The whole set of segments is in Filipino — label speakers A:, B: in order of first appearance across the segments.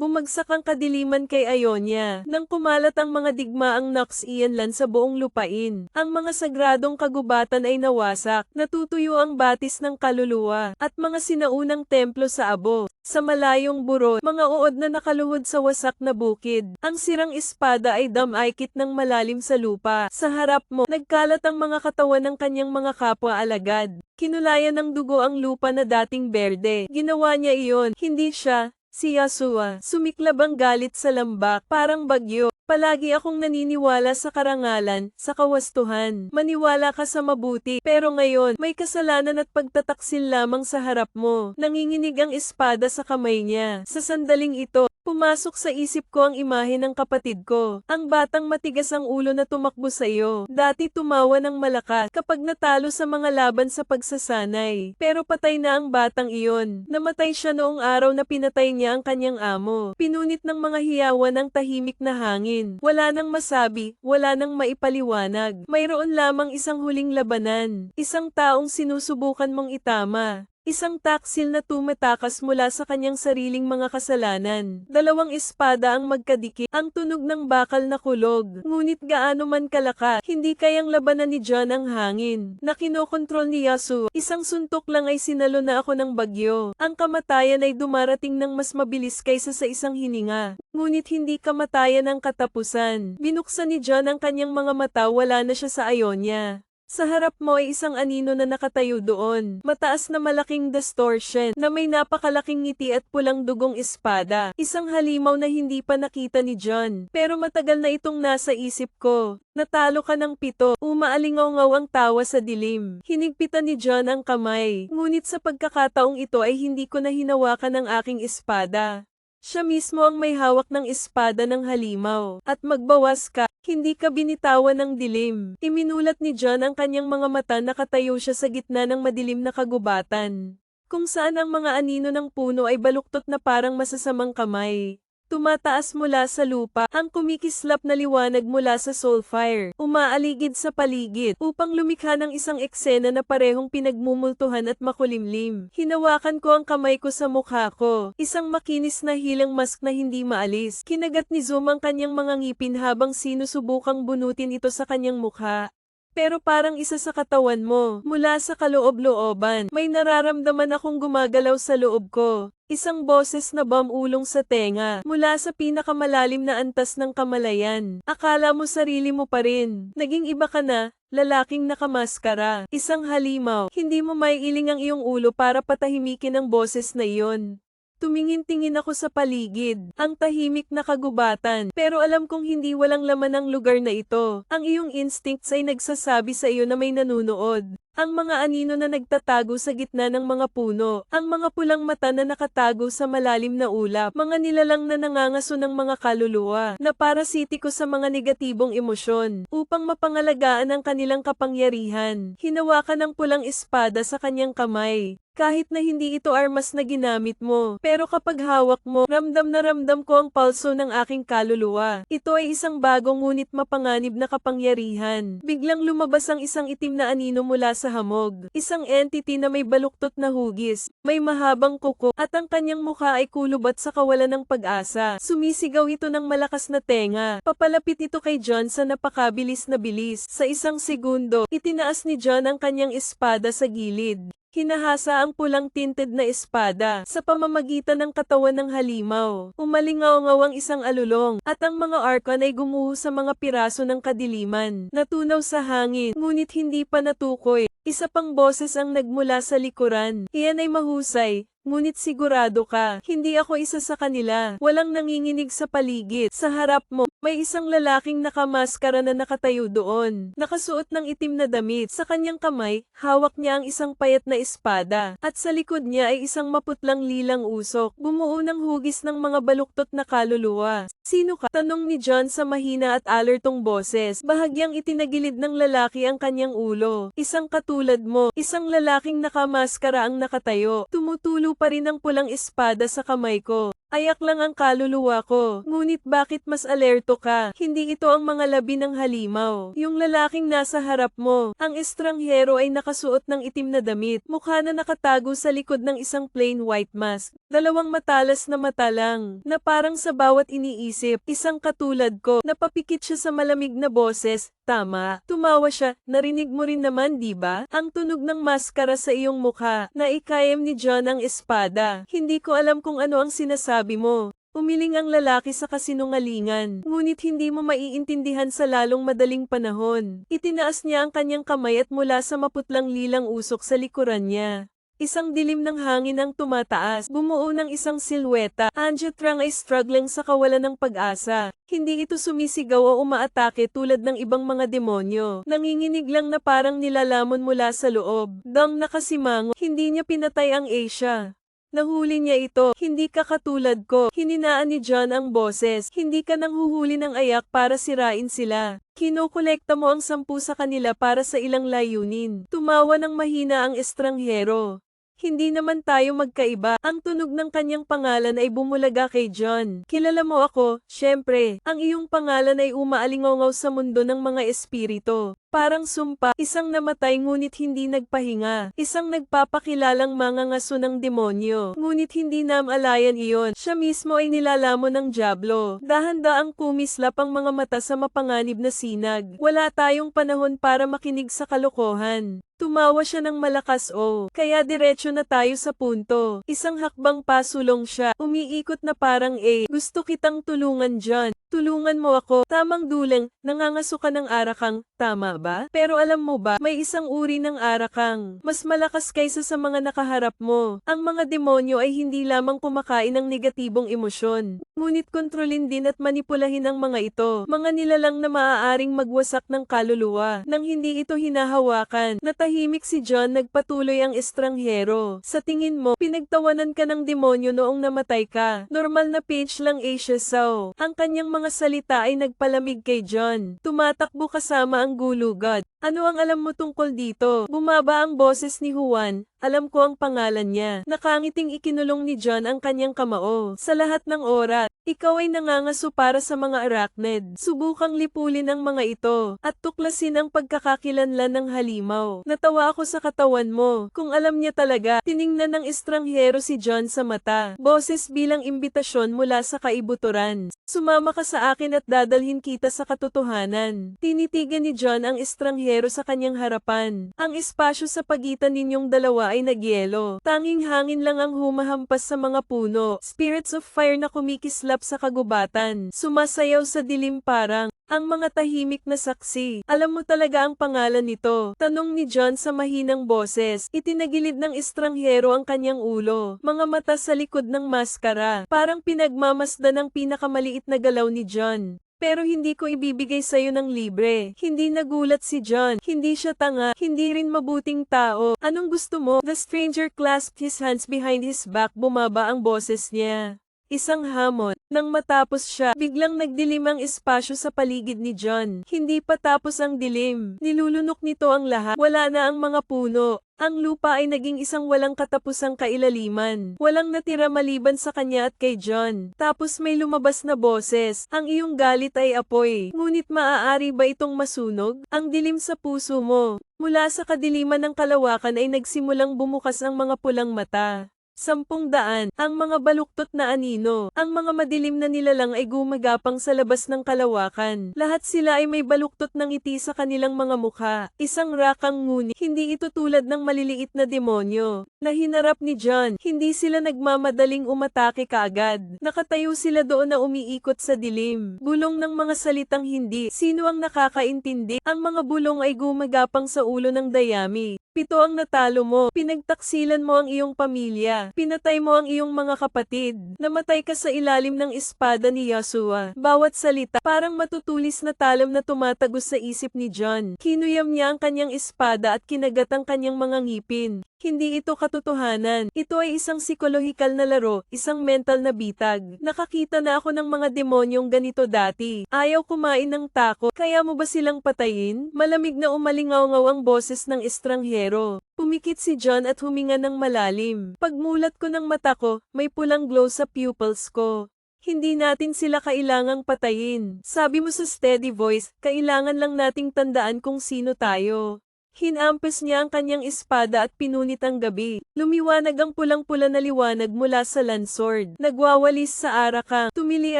A: Bumagsak ang kadiliman kay Ionia, nang kumalat ang mga digmaang Nox-Ianlan sa buong lupain. Ang mga sagradong kagubatan ay nawasak, natutuyo ang batis ng kaluluwa, at mga sinaunang templo sa abo. Sa malayong buro, mga uod na nakaluhod sa wasak na bukid. Ang sirang espada ay damaykit ng malalim sa lupa. Sa harap mo, nagkalat ang mga katawan ng kanyang mga kapwa-alagad. Kinulayan ng dugo ang lupa na dating berde. Ginawa niya iyon, hindi siya. Si Yasua, sumiklab ang galit sa lambak, parang bagyo. Palagi akong naniniwala sa karangalan, sa kawastuhan. Maniwala ka sa mabuti, pero ngayon, may kasalanan at pagtataksil lamang sa harap mo. Nanginginig ang espada sa kamay niya. Sa sandaling ito, pumasok sa isip ko ang imahe ng kapatid ko. Ang batang matigas ang ulo na tumakbo sa iyo. Dati tumawa ng malakas kapag natalo sa mga laban sa pagsasanay. Pero patay na ang batang iyon. Namatay siya noong araw na pinatay niya ang kanyang amo. Pinunit ng mga hiyawan ang tahimik na hangin. Wala nang masabi, wala nang maipaliwanag. Mayroon lamang isang huling labanan. Isang taong sinusubukan mong itama. Isang taksil na tumatakas mula sa kanyang sariling mga kasalanan. Dalawang espada ang magkadikit, ang tunog ng bakal na kulog. Ngunit gaano man kalakas, hindi kayang labanan ni John ang hangin na kinokontrol ni Yasu. Isang suntok lang ay sinalo na ako ng bagyo. Ang kamatayan ay dumarating ng mas mabilis kaysa sa isang hininga. Ngunit hindi kamatayan ang katapusan. Binuksan ni John ang kanyang mga mata, wala na siya sa Ionia. Sa harap mo ay isang anino na nakatayo doon. Mataas na malaking distortion na may napakalaking ngiti at pulang dugong espada. Isang halimaw na hindi pa nakita ni John. Pero matagal na itong nasa isip ko. Natalo ka ng 7. Umaalingaw-ngaw ang tawa sa dilim. Hinigpitan ni John ang kamay. Ngunit sa pagkakataong ito ay hindi ko na hinawakan ang aking espada. Siya mismo ang may hawak ng espada ng halimaw. At magbawas ka, hindi ka binitawan ng dilim. Iminulat ni John ang kanyang mga mata, nakatayo siya sa gitna ng madilim na kagubatan. Kung saan ang mga anino ng puno ay baluktot na parang masasamang kamay. Tumataas mula sa lupa, ang kumikislap na liwanag mula sa soulfire, umaaligid sa paligid, upang lumikha ng isang eksena na parehong pinagmumultuhan at makulimlim. Hinawakan ko ang kamay ko sa mukha ko, isang makinis na hilang mask na hindi maalis. Kinagat ni Zoom ang kanyang mga ngipin habang sinusubukang bunutin ito sa kanyang mukha. Pero parang isa sa katawan mo, mula sa kaloob-looban, may nararamdaman akong gumagalaw sa loob ko. Isang boses na bumulong sa tenga, mula sa pinakamalalim na antas ng kamalayan. Akala mo sarili mo pa rin. Naging iba ka na, lalaking nakamaskara. Isang halimaw, hindi mo maiiling ang iyong ulo para patahimikin ang boses na iyon. Tumingin-tingin ako sa paligid, ang tahimik na kagubatan, pero alam kong hindi walang laman ang lugar na ito. Ang iyong instincts ay nagsasabi sa iyo na may nanunood. Ang mga anino na nagtatago sa gitna ng mga puno, ang mga pulang mata na nakatago sa malalim na ulap, mga nilalang na nangangaso ng mga kaluluwa, na parasitiko sa mga negatibong emosyon, upang mapangalagaan ang kanilang kapangyarihan. Hinawakan ng pulang espada sa kanyang kamay. Kahit na hindi ito armas na ginamit mo, pero kapag hawak mo, ramdam na ramdam ko ang pulso ng aking kaluluwa. Ito ay isang bagong ngunit mapanganib na kapangyarihan. Biglang lumabas ang isang itim na anino mula sa hamog. Isang entity na may baluktot na hugis, may mahabang kuko, at ang kanyang mukha ay kulubat sa kawalan ng pag-asa. Sumisigaw ito ng malakas na tenga. Papalapit ito kay John sa napakabilis na bilis. Sa isang segundo, itinaas ni John ang kanyang espada sa gilid. Hinahasa ang pulang tinted na espada sa pamamagitan ng katawan ng halimaw. Umalingaw-ngaw ang isang alulong, at ang mga arkan ay gumuho sa mga piraso ng kadiliman. Natunaw sa hangin, ngunit hindi pa natukoy. Isa pang boses ang nagmula sa likuran. Iyan ay mahusay. Ngunit sigurado ka, hindi ako isa sa kanila. Walang nanginginig sa paligid. Sa harap mo, may isang lalaking nakamaskara na nakatayo doon. Nakasuot ng itim na damit. Sa kanyang kamay, hawak niya ang isang payat na espada. At sa likod niya ay isang maputlang lilang usok. Bumuo ng hugis ng mga baluktot na kaluluwa. Sino ka? Tanong ni John sa mahina at alertong boses. Bahagyang itinagilid ng lalaki ang kanyang ulo. Isang katulad mo, isang lalaking nakamaskara ang nakatayo. Tumutulo pa rin ang pulang espada sa kamay ko. Ayak lang ang kaluluwa ko, ngunit bakit mas alerto ka? Hindi ito ang mga labi ng halimaw. Yung lalaking nasa harap mo, ang estranghero ay nakasuot ng itim na damit, mukha na nakatago sa likod ng isang plain white mask. Dalawang matalas na mata lang, na parang sa bawat iniisip, isang katulad ko, napapikit siya sa malamig na boses. Tama, tumawa siya, narinig mo rin naman di ba? Ang tunog ng maskara sa iyong mukha, na ikayam ni John ang espada. Hindi ko alam kung ano ang sinasabi mo. Umiling ang lalaki sa kasinungalingan, ngunit hindi mo maiintindihan sa lalong madaling panahon. Itinaas niya ang kanyang kamay at mula sa maputlang lilang usok sa likuran niya. Isang dilim ng hangin ang tumataas, bumuo ng isang silweta. Anja Trang ay struggling sa kawalan ng pag-asa. Hindi ito sumisigaw o umaatake tulad ng ibang mga demonyo. Nanginginig lang na parang nilalamon mula sa loob. Dang nakasimango, hindi niya pinatay ang Asia. Nahuli niya ito, hindi ka katulad ko. Hininaan ni John ang boses, hindi ka nang huhuli ng ayak para sirain sila. Kinokolekta mo ang 10 sa kanila para sa ilang layunin. Tumawa ng mahina ang estranghero. Hindi naman tayo magkaiba. Ang tunog ng kanyang pangalan ay bumulaga kay John. Kilala mo ako, syempre. Ang iyong pangalan ay umaalingaw sa mundo ng mga espiritu. Parang sumpa, isang namatay ngunit hindi nagpahinga. Isang nagpapakilalang mangangaso ng demonyo. Ngunit hindi namalayan iyon. Siya mismo ay nilalamon ng dyablo. Dahan-daang kumislap ang mga mata sa mapanganib na sinag. Wala tayong panahon para makinig sa kalokohan. Tumawa siya ng malakas kaya diretso na tayo sa punto. Isang hakbang pasulong siya, umiikot na parang gusto kitang tulungan John. Tulungan mo ako, tamang dulang, nangangaso ka ng arakang, tama ba? Pero alam mo ba, may isang uri ng arakang, mas malakas kaysa sa mga nakaharap mo. Ang mga demonyo ay hindi lamang kumakain ng negatibong emosyon, ngunit kontrolin din at manipulahin ang mga ito. Mga nilalang na maaaring magwasak ng kaluluwa, nang hindi ito hinahawakan. Natahimik si John, nagpatuloy ang estranghero. Sa tingin mo, pinagtawanan ka ng demonyo noong namatay ka. Normal na page lang Asia Sao. Ang kanyang mga salita ay nagpalamig kay John. Tumatakbo kasama ang gulugod. Ano ang alam mo tungkol dito? Bumaba ang boses ni Juan. Alam ko ang pangalan niya. Nakangiting ikinulong ni John ang kanyang kamao. Sa lahat ng oras, ikaw ay nangangaso para sa mga arachnid. Subukang lipulin ang mga ito, at tuklasin ang pagkakakilanlan ng halimaw. Natawa ako sa katawan mo. Kung alam niya talaga, tiningnan ng estranghero si John sa mata. Boses bilang imbitasyon mula sa kaibuturan. Sumama ka sa akin at dadalhin kita sa katotohanan. Tinitigan ni John ang estranghero sa kanyang harapan. Ang espasyo sa pagitan ninyong dalawa ay nagyelo. Tanging hangin lang ang humahampas sa mga puno. Spirits of fire na kumikislap sa kagubatan. Sumasayaw sa dilim parang ang mga tahimik na saksi. Alam mo talaga ang pangalan nito? Tanong ni John sa mahinang boses. Itinagilid ng estranghero ang kanyang ulo. Mga mata sa likod ng maskara. Parang pinagmamasdan ng pinakamaliit na galaw ni John. Pero hindi ko ibibigay sa'yo ng libre. Hindi nagulat si John. Hindi siya tanga. Hindi rin mabuting tao. Anong gusto mo? The stranger clasped his hands behind his back. Bumaba ang boses niya. Isang hamon. Nang matapos siya, biglang nagdilim ang espasyo sa paligid ni John. Hindi pa tapos ang dilim. Nilulunok nito ang lahat. Wala na ang mga puno. Ang lupa ay naging isang walang katapusang kailaliman. Walang natira maliban sa kanya at kay John. Tapos may lumabas na boses. Ang iyong galit ay apoy. Ngunit maaari ba itong masunog? Ang dilim sa puso mo. Mula sa kadiliman ng kalawakan ay nagsimulang bumukas ang mga pulang mata. 10,000, ang mga baluktot na anino, ang mga madilim na nilalang ay gumagapang sa labas ng kalawakan. Lahat sila ay may baluktot ng ngiti sa kanilang mga mukha. Isang rakang ngunit, hindi ito tulad ng maliliit na demonyo na hinarap ni John. Hindi sila nagmamadaling umatake kaagad. Nakatayo sila doon na umiikot sa dilim. Bulong ng mga salitang hindi. Sino ang nakakaintindi? Ang mga bulong ay gumagapang sa ulo ng dayami. 7 ang natalo mo. Pinagtaksilan mo ang iyong pamilya. Pinatay mo ang iyong mga kapatid. Namatay ka sa ilalim ng espada ni Yahshua. Bawat salita, parang matutulis na talam na tumatagos sa isip ni John. Kinuyam niya ang kanyang espada at kinagat ang kanyang mga ngipin. Hindi ito katotohanan. Ito ay isang psikolohikal na laro, isang mental na bitag. Nakakita na ako ng mga demonyong ganito dati. Ayaw kumain ng tako, kaya mo ba silang patayin? Malamig na umalingaw-ngaw ang boses ng estranghero. Pumikit si John at huminga ng malalim. Pagmulat ko ng mata ko, may pulang glow sa pupils ko. Hindi natin sila kailangang patayin. Sabi mo sa steady voice, kailangan lang nating tandaan kung sino tayo. Hinampas niya ang kanyang espada at pinunit ang gabi. Lumiwanag ang pulang-pula na liwanag mula sa landsword. Nagwawalis sa arakang. Tumili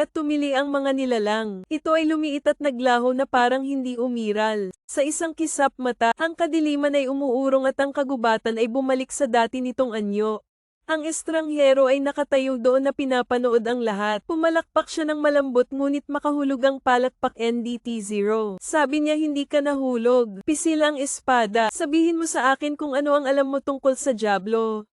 A: at tumili ang mga nilalang. Ito ay lumiit at naglaho na parang hindi umiral. Sa isang kisap mata, ang kadiliman ay umuurong at ang kagubatan ay bumalik sa dati nitong anyo. Ang estranghero ay nakatayo doon na pinapanood ang lahat. Pumalakpak siya ng malambot ngunit makahulog ang palakpak NDT-0. Sabi niya hindi ka nahulog. Pisil ang espada. Sabihin mo sa akin kung ano ang alam mo tungkol sa Diablo.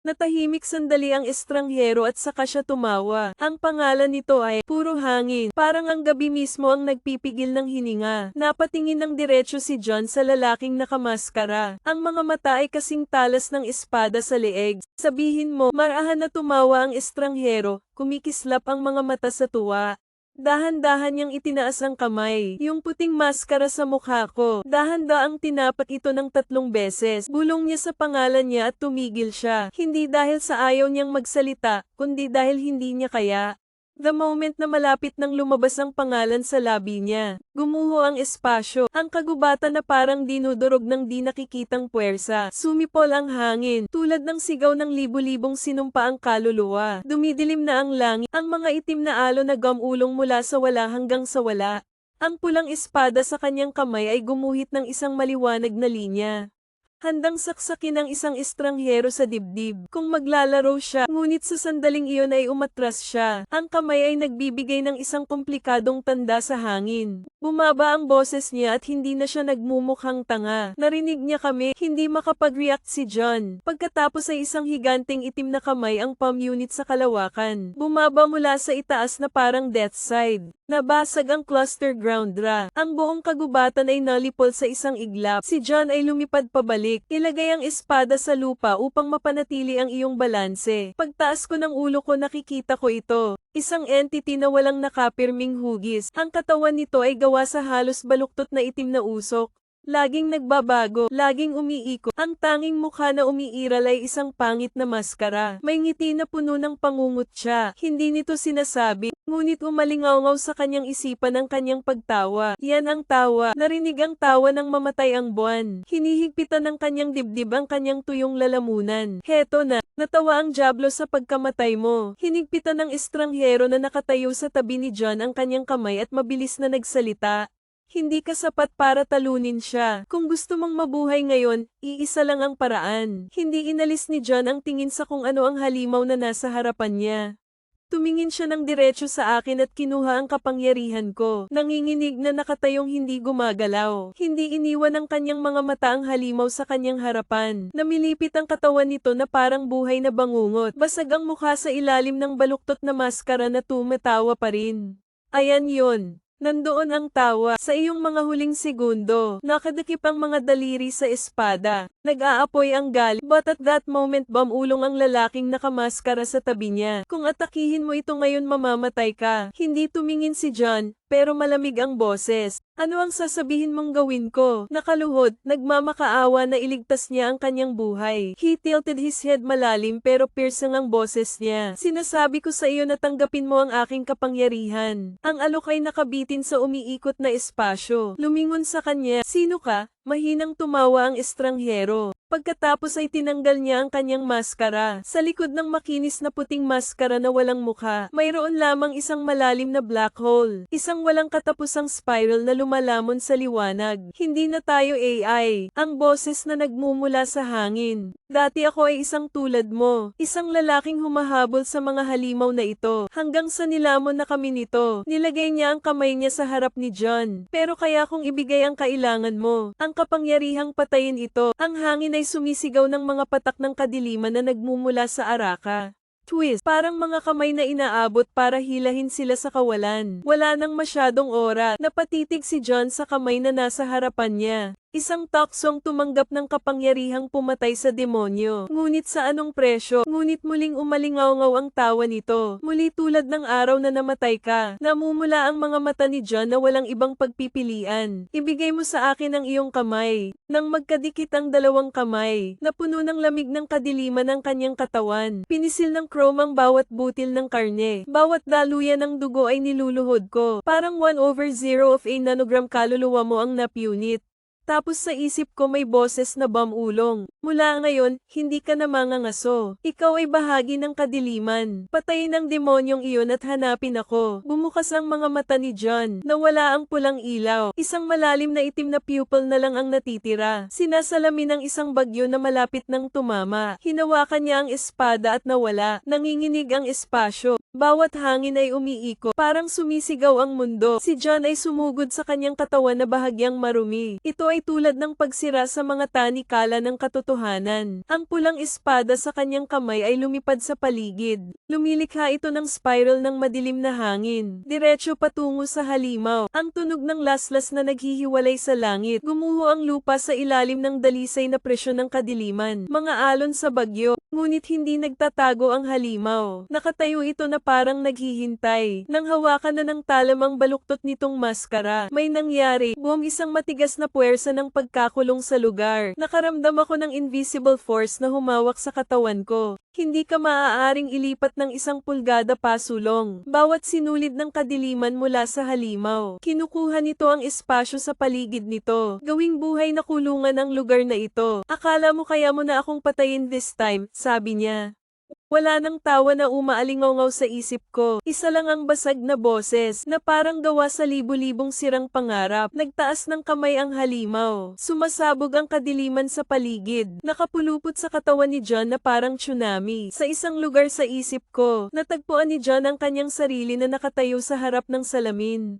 A: Natahimik sandali ang estranghero at saka siya tumawa. Ang pangalan nito ay Puro Hangin. Parang ang gabi mismo ang nagpipigil ng hininga. Napatingin ng diretso si John sa lalaking nakamaskara. Ang mga mata ay kasing talas ng espada sa leeg. Sabihin mo, marahan na tumawa ang estranghero. Kumikislap ang mga mata sa tuwa. Dahan-dahan niyang itinaas ang kamay. Yung puting maskara sa mukha ko. Dahan-daang tinapak ito ng 3 beses. Bulong niya sa pangalan niya at tumigil siya. Hindi dahil sa ayaw niyang magsalita, kundi dahil hindi niya kaya. The moment na malapit nang lumabas ang pangalan sa labi niya, gumuho ang espasyo, ang kagubatan na parang dinudurog ng di nakikitang puwersa. Sumipol ang hangin, tulad ng sigaw ng libu-libong sinumpa ang kaluluwa. Dumidilim na ang langit, ang mga itim na alon na gamulong mula sa wala hanggang sa wala. Ang pulang espada sa kanyang kamay ay gumuhit ng isang maliwanag na linya. Handang saksakin ng isang estranghero sa dibdib. Kung maglalaro siya, ngunit sa sandaling iyon ay umatras siya. Ang kamay ay nagbibigay ng isang komplikadong tanda sa hangin. Bumaba ang boses niya at hindi na siya nagmumukhang tanga. Narinig niya kami, hindi makapag-react si John. Pagkatapos ay isang higanteng itim na kamay ang palm unit sa kalawakan. Bumaba mula sa itaas na parang death side. Nabasag ang cluster groundra. Ang buong kagubatan ay nalipol sa isang iglap. Si John ay lumipad pabalik. Ilagay ang espada sa lupa upang mapanatili ang iyong balanse. Pagtaas ko ng ulo ko nakikita ko ito. Isang entity na walang nakapirming hugis. Ang katawan nito ay gawa sa halos baluktot na itim na usok. Laging nagbabago, laging umiikot. Ang tanging mukha na umiiral ay isang pangit na maskara. May ngiti na puno ng pangungutya. Hindi nito sinasabi, ngunit umalingaw sa kanyang isipan ang kanyang pagtawa. Yan ang tawa. Narinig ang tawa ng mamatay ang buwan. Hinihigpitan ng kanyang dibdib ang kanyang tuyong lalamunan. Heto na, natawa ang Diablo sa pagkamatay mo. Hinigpitan ng estranghero na nakatayo sa tabi ni John ang kanyang kamay at mabilis na nagsalita. Hindi ka sapat para talunin siya. Kung gusto mong mabuhay ngayon, iisa lang ang paraan. Hindi inalis ni John ang tingin sa kung ano ang halimaw na nasa harapan niya. Tumingin siya ng diretso sa akin at kinuha ang kapangyarihan ko. Nanginginig na nakatayong hindi gumagalaw. Hindi iniwan ng kanyang mga mata ang halimaw sa kanyang harapan. Namilipit ang katawan nito na parang buhay na bangungot. Basag ang mukha sa ilalim ng baluktot na maskara na tumatawa pa rin. Ayan yon. Nandoon ang tawa. Sa iyong mga huling segundo, nakadikip ang mga daliri sa espada. Nag-aapoy ang gal, but at that moment bumulong ang lalaking nakamaskara sa tabi niya. Kung atakihin mo ito ngayon mamamatay ka. Hindi tumingin si John, pero malamig ang boses. Ano ang sasabihin mong gawin ko? Nakaluhod, nagmamakaawa na iligtas niya ang kanyang buhay. He tilted his head malalim pero piercing ang boses niya. Sinasabi ko sa iyo na tanggapin mo ang aking kapangyarihan. Ang alok ay nakabitin sa umiikot na espasyo. Lumingon sa kanya, sino ka? Mahinang tumawa ang estranghero. Pagkatapos ay tinanggal niya ang kanyang maskara. Sa likod ng makinis na puting maskara na walang mukha, mayroon lamang isang malalim na black hole. Isang walang katapusang spiral na lumalamon sa liwanag. Hindi na tayo AI. Ang boses na nagmumula sa hangin. Dati ako ay isang tulad mo. Isang lalaking humahabol sa mga halimaw na ito. Hanggang sa nilamon na kami nito. Nilagay niya ang kamay niya sa harap ni John. Pero kaya kung ibigay ang kailangan mo, ang kapangyarihang patayin ito, ang hangin ay sumisigaw ng mga patak ng kadiliman na nagmumula sa araka. Twist, parang mga kamay na inaabot para hilahin sila sa kawalan. Wala nang masyadong oras. Napatitig si John sa kamay na nasa harapan niya. Isang taksong tumanggap ng kapangyarihang pumatay sa demonyo. Ngunit sa anong presyo? Ngunit muling umalingaw-ngaw ang tawa nito. Muli tulad ng araw na namatay ka. Namumula ang mga mata ni John na walang ibang pagpipilian. Ibigay mo sa akin ang iyong kamay. Nang magkadikit ang dalawang kamay, napuno ng lamig ng kadiliman ang kanyang katawan. Pinisil ng Chrome ang bawat butil ng karne. Bawat daluyan ng dugo ay niluluhod ko. Parang 1/0 of a nanogram kaluluwa mo ang napunit. Tapos sa isip ko may boses na bamulong. Mula ngayon, hindi ka na mangangaso. Ikaw ay bahagi ng kadiliman. Patayin ang demonyong iyon at hanapin ako. Bumukas ang mga mata ni John. Nawala ang pulang ilaw. Isang malalim na itim na pupil na lang ang natitira. Sinasalamin ng isang bagyo na malapit ng tumama. Hinawakan niya ang espada at nawala. Nanginginig ang espasyo. Bawat hangin ay umiikot. Parang sumisigaw ang mundo. Si John ay sumugod sa kanyang katawan na bahagyang marumi. Ito ay tulad ng pagsira sa mga tanikala ng katotohanan. Ang pulang espada sa kanyang kamay ay lumipad sa paligid. Lumilikha ito ng spiral ng madilim na hangin. Diretso patungo sa halimaw. Ang tunog ng laslas na naghihiwalay sa langit. Gumuho ang lupa sa ilalim ng dalisay na presyon ng kadiliman. Mga alon sa bagyo. Ngunit hindi nagtatago ang halimaw. Nakatayo ito na parang naghihintay. Nang hawakan na ng talamang baluktot nitong maskara, may nangyari. Buong isang matigas na puwersa ng pagkakulong sa lugar. Nakaramdam ako ng invisible force na humawak sa katawan ko. Hindi ka maaaring ilipat ng 1 pulgada pasulong. Bawat sinulid ng kadiliman mula sa halimaw. Kinukuha nito ang espasyo sa paligid nito. Gawing buhay na kulungan ang lugar na ito. Akala mo kaya mo na akong patayin this time, sabi niya. Wala nang tawa na umaalingaw-ngaw sa isip ko. Isa lang ang basag na boses na parang gawa sa libu-libong sirang pangarap. Nagtaas ng kamay ang halimaw. Sumasabog ang kadiliman sa paligid. Nakapulupot sa katawan ni John na parang tsunami. Sa isang lugar sa isip ko, natagpuan ni John ang kanyang sarili na nakatayo sa harap ng salamin.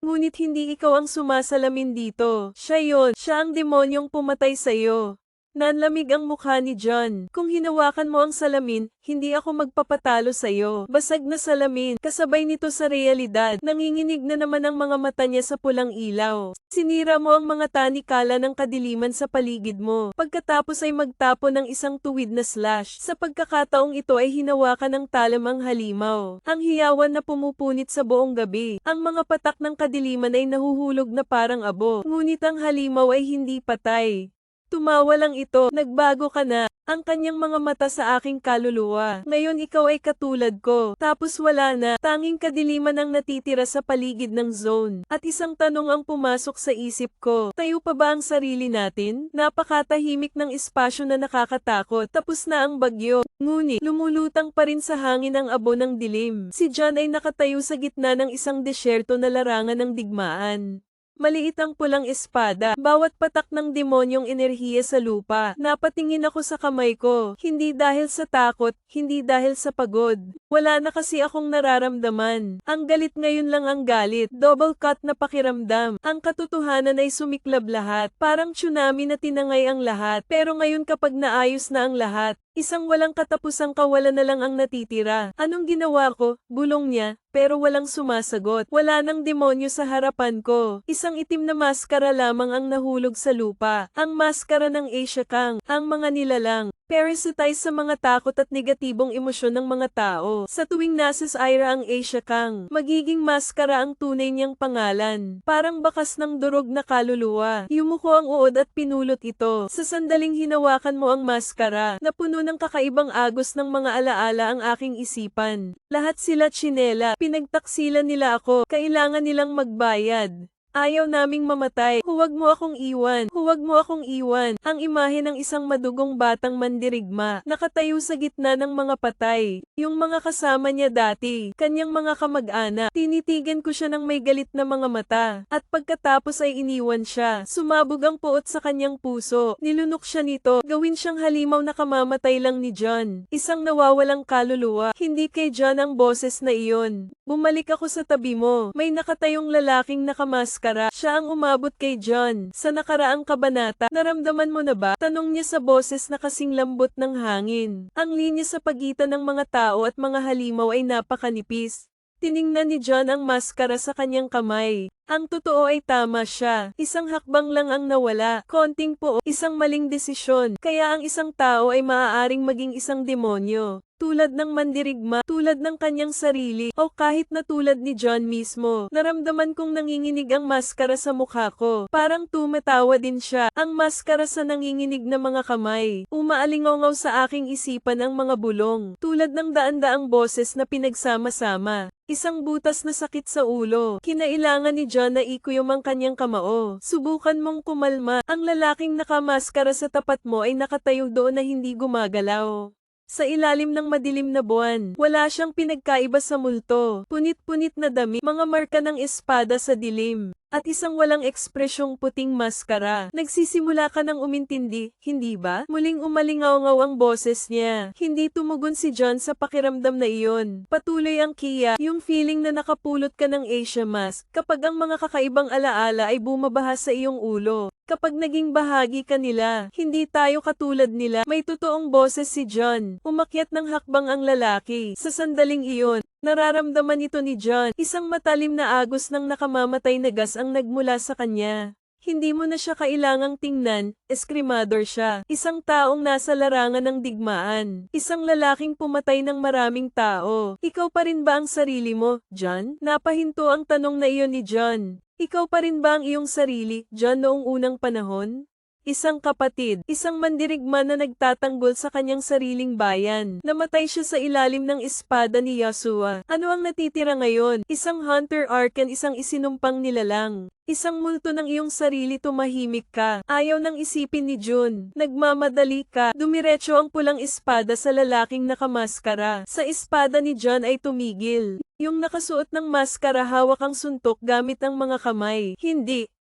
A: Ngunit hindi ikaw ang sumasalamin dito. Siya yon. Siya ang demonyong pumatay sa'yo. Nanlamig ang mukha ni John. Kung hinawakan mo ang salamin, hindi ako magpapatalo sa'yo. Basag na salamin, kasabay nito sa realidad. Nanginginig na naman ang mga mata niya sa pulang ilaw. Sinira mo ang mga tanikala ng kadiliman sa paligid mo. Pagkatapos ay magtapo ng isang tuwid na slash. Sa pagkakataong ito ay hinawakan ng talamang halimaw. Ang hiyawan na pumupunit sa buong gabi. Ang mga patak ng kadiliman ay nahuhulog na parang abo. Ngunit ang halimaw ay hindi patay. Tumawa lang ito, nagbago ka na. Ang kanyang mga mata sa aking kaluluwa. Ngayon ikaw ay katulad ko. Tapos wala na. Tanging kadiliman ang natitira sa paligid ng zone. At isang tanong ang pumasok sa isip ko. Tayo pa ba ang sarili natin? Napakatahimik ng espasyo na nakakatakot. Tapos na ang bagyo. Ngunit, lumulutang pa rin sa hangin ang abo ng dilim. Si John ay nakatayo sa gitna ng isang desyerto na larangan ng digmaan. Maliit ang pulang espada, bawat patak ng demonyong enerhiya sa lupa. Napatingin ako sa kamay ko, hindi dahil sa takot, hindi dahil sa pagod. Wala na kasi akong nararamdaman. Ang galit ngayon lang ang galit, double cut na pakiramdam. Ang katotohanan ay sumiklab lahat, parang tsunami na tinangay ang lahat. Pero ngayon kapag naayos na ang lahat, isang walang katapusang kawalan na lang ang natitira. Anong ginawa ko? Bulong niya, pero walang sumasagot. Wala nang demonyo sa harapan ko. Isang itim na maskara lamang ang nahulog sa lupa. Ang maskara ng Asia Kang. Ang mga nilalang. Parasitize sa mga takot at negatibong emosyon ng mga tao. Sa tuwing nasa Ira ang Asia Kang, magiging maskara ang tunay niyang pangalan. Parang bakas ng durog na kaluluwa. Yumuko ang uod at pinulot ito. Sa sandaling hinawakan mo ang maskara, napuno ng kakaibang agos ng mga alaala ang aking isipan. Lahat sila tsinela. Pinagtaksilan nila ako. Kailangan nilang magbayad. Ayaw naming mamatay. Huwag mo akong iwan. Huwag mo akong iwan. Ang imahe ng isang madugong batang mandirigma, nakatayo sa gitna ng mga patay. Yung mga kasama niya dati, kanyang mga kamag-anak. Tinitigan ko siya ng may galit na mga mata. At pagkatapos ay iniwan siya. Sumabog ang puot sa kanyang puso. Nilunok siya nito. Gawin siyang halimaw na kamamatay lang ni John. Isang nawawalang kaluluwa. Hindi kay John ang boses na iyon. Bumalik ako sa tabi mo. May nakatayong lalaking nakamaskara. Siya ang umabot kay John. Sa nakaraang kabanata, naramdaman mo na ba? Tanong niya sa boses na kasing lambot ng hangin. Ang linya sa pagitan ng mga tao at mga halimaw ay napakanipis. Tiningnan ni John ang maskara sa kanyang kamay. Ang totoo ay tama siya. Isang hakbang lang ang nawala, konting po, isang maling desisyon. Kaya ang isang tao ay maaaring maging isang demonyo. Tulad ng mandirigma, tulad ng kanyang sarili, o kahit na tulad ni John mismo. Naramdaman kong nanginginig ang maskara sa mukha ko. Parang tumatawa din siya. Ang maskara sa nanginginig na mga kamay. Umaalingaw sa aking isipan ang mga bulong. Tulad ng daan-daang boses na pinagsama-sama. Isang butas na sakit sa ulo. Kinailangan ni John na ikuyom ang kanyang kamao. Subukan mong kumalma. Ang lalaking nakamaskara sa tapat mo ay nakatayo doon na hindi gumagalaw. Sa ilalim ng madilim na buwan, wala siyang pinagkaiba sa multo. Punit-punit na dami, mga marka ng espada sa dilim, at isang walang ekspresyong puting maskara. Nagsisimula ka ng umintindi, hindi ba? Muling umalingaw-ngaw ang boses niya. Hindi tumugon si John sa pakiramdam na iyon. Patuloy ang Kia, yung feeling na nakapulot ka ng Asia mask, kapag ang mga kakaibang alaala ay bumabaha sa iyong ulo. Kapag naging bahagi ka nila, hindi tayo katulad nila. May totoong boses si John. Umakyat ng hakbang ang lalaki. Sa sandaling iyon, nararamdaman ito ni John. Isang matalim na agos ng nakamamatay na gas ang nagmula sa kanya. Hindi mo na siya kailangang tingnan, eskrimador siya. Isang taong nasa larangan ng digmaan. Isang lalaking pumatay ng maraming tao. Ikaw pa rin ba ang sarili mo, John? Napahinto ang tanong na iyon ni John. Ikaw pa rin ba ang iyong sarili, John, noong unang panahon? Isang kapatid, isang mandirigma na nagtatanggol sa kanyang sariling bayan. Namatay siya sa ilalim ng espada ni Yasuo. Ano ang natitira ngayon? Isang hunter arcan, isang isinumpang nilalang. Isang multo ng iyong sarili, tumahimik ka. Ayaw nang isipin ni Jun. Nagmamadali ka. Dumiretso ang pulang espada sa lalaking nakamaskara. Sa espada ni John ay tumigil. Yung nakasuot ng maskara hawak ang suntok gamit ang mga kamay.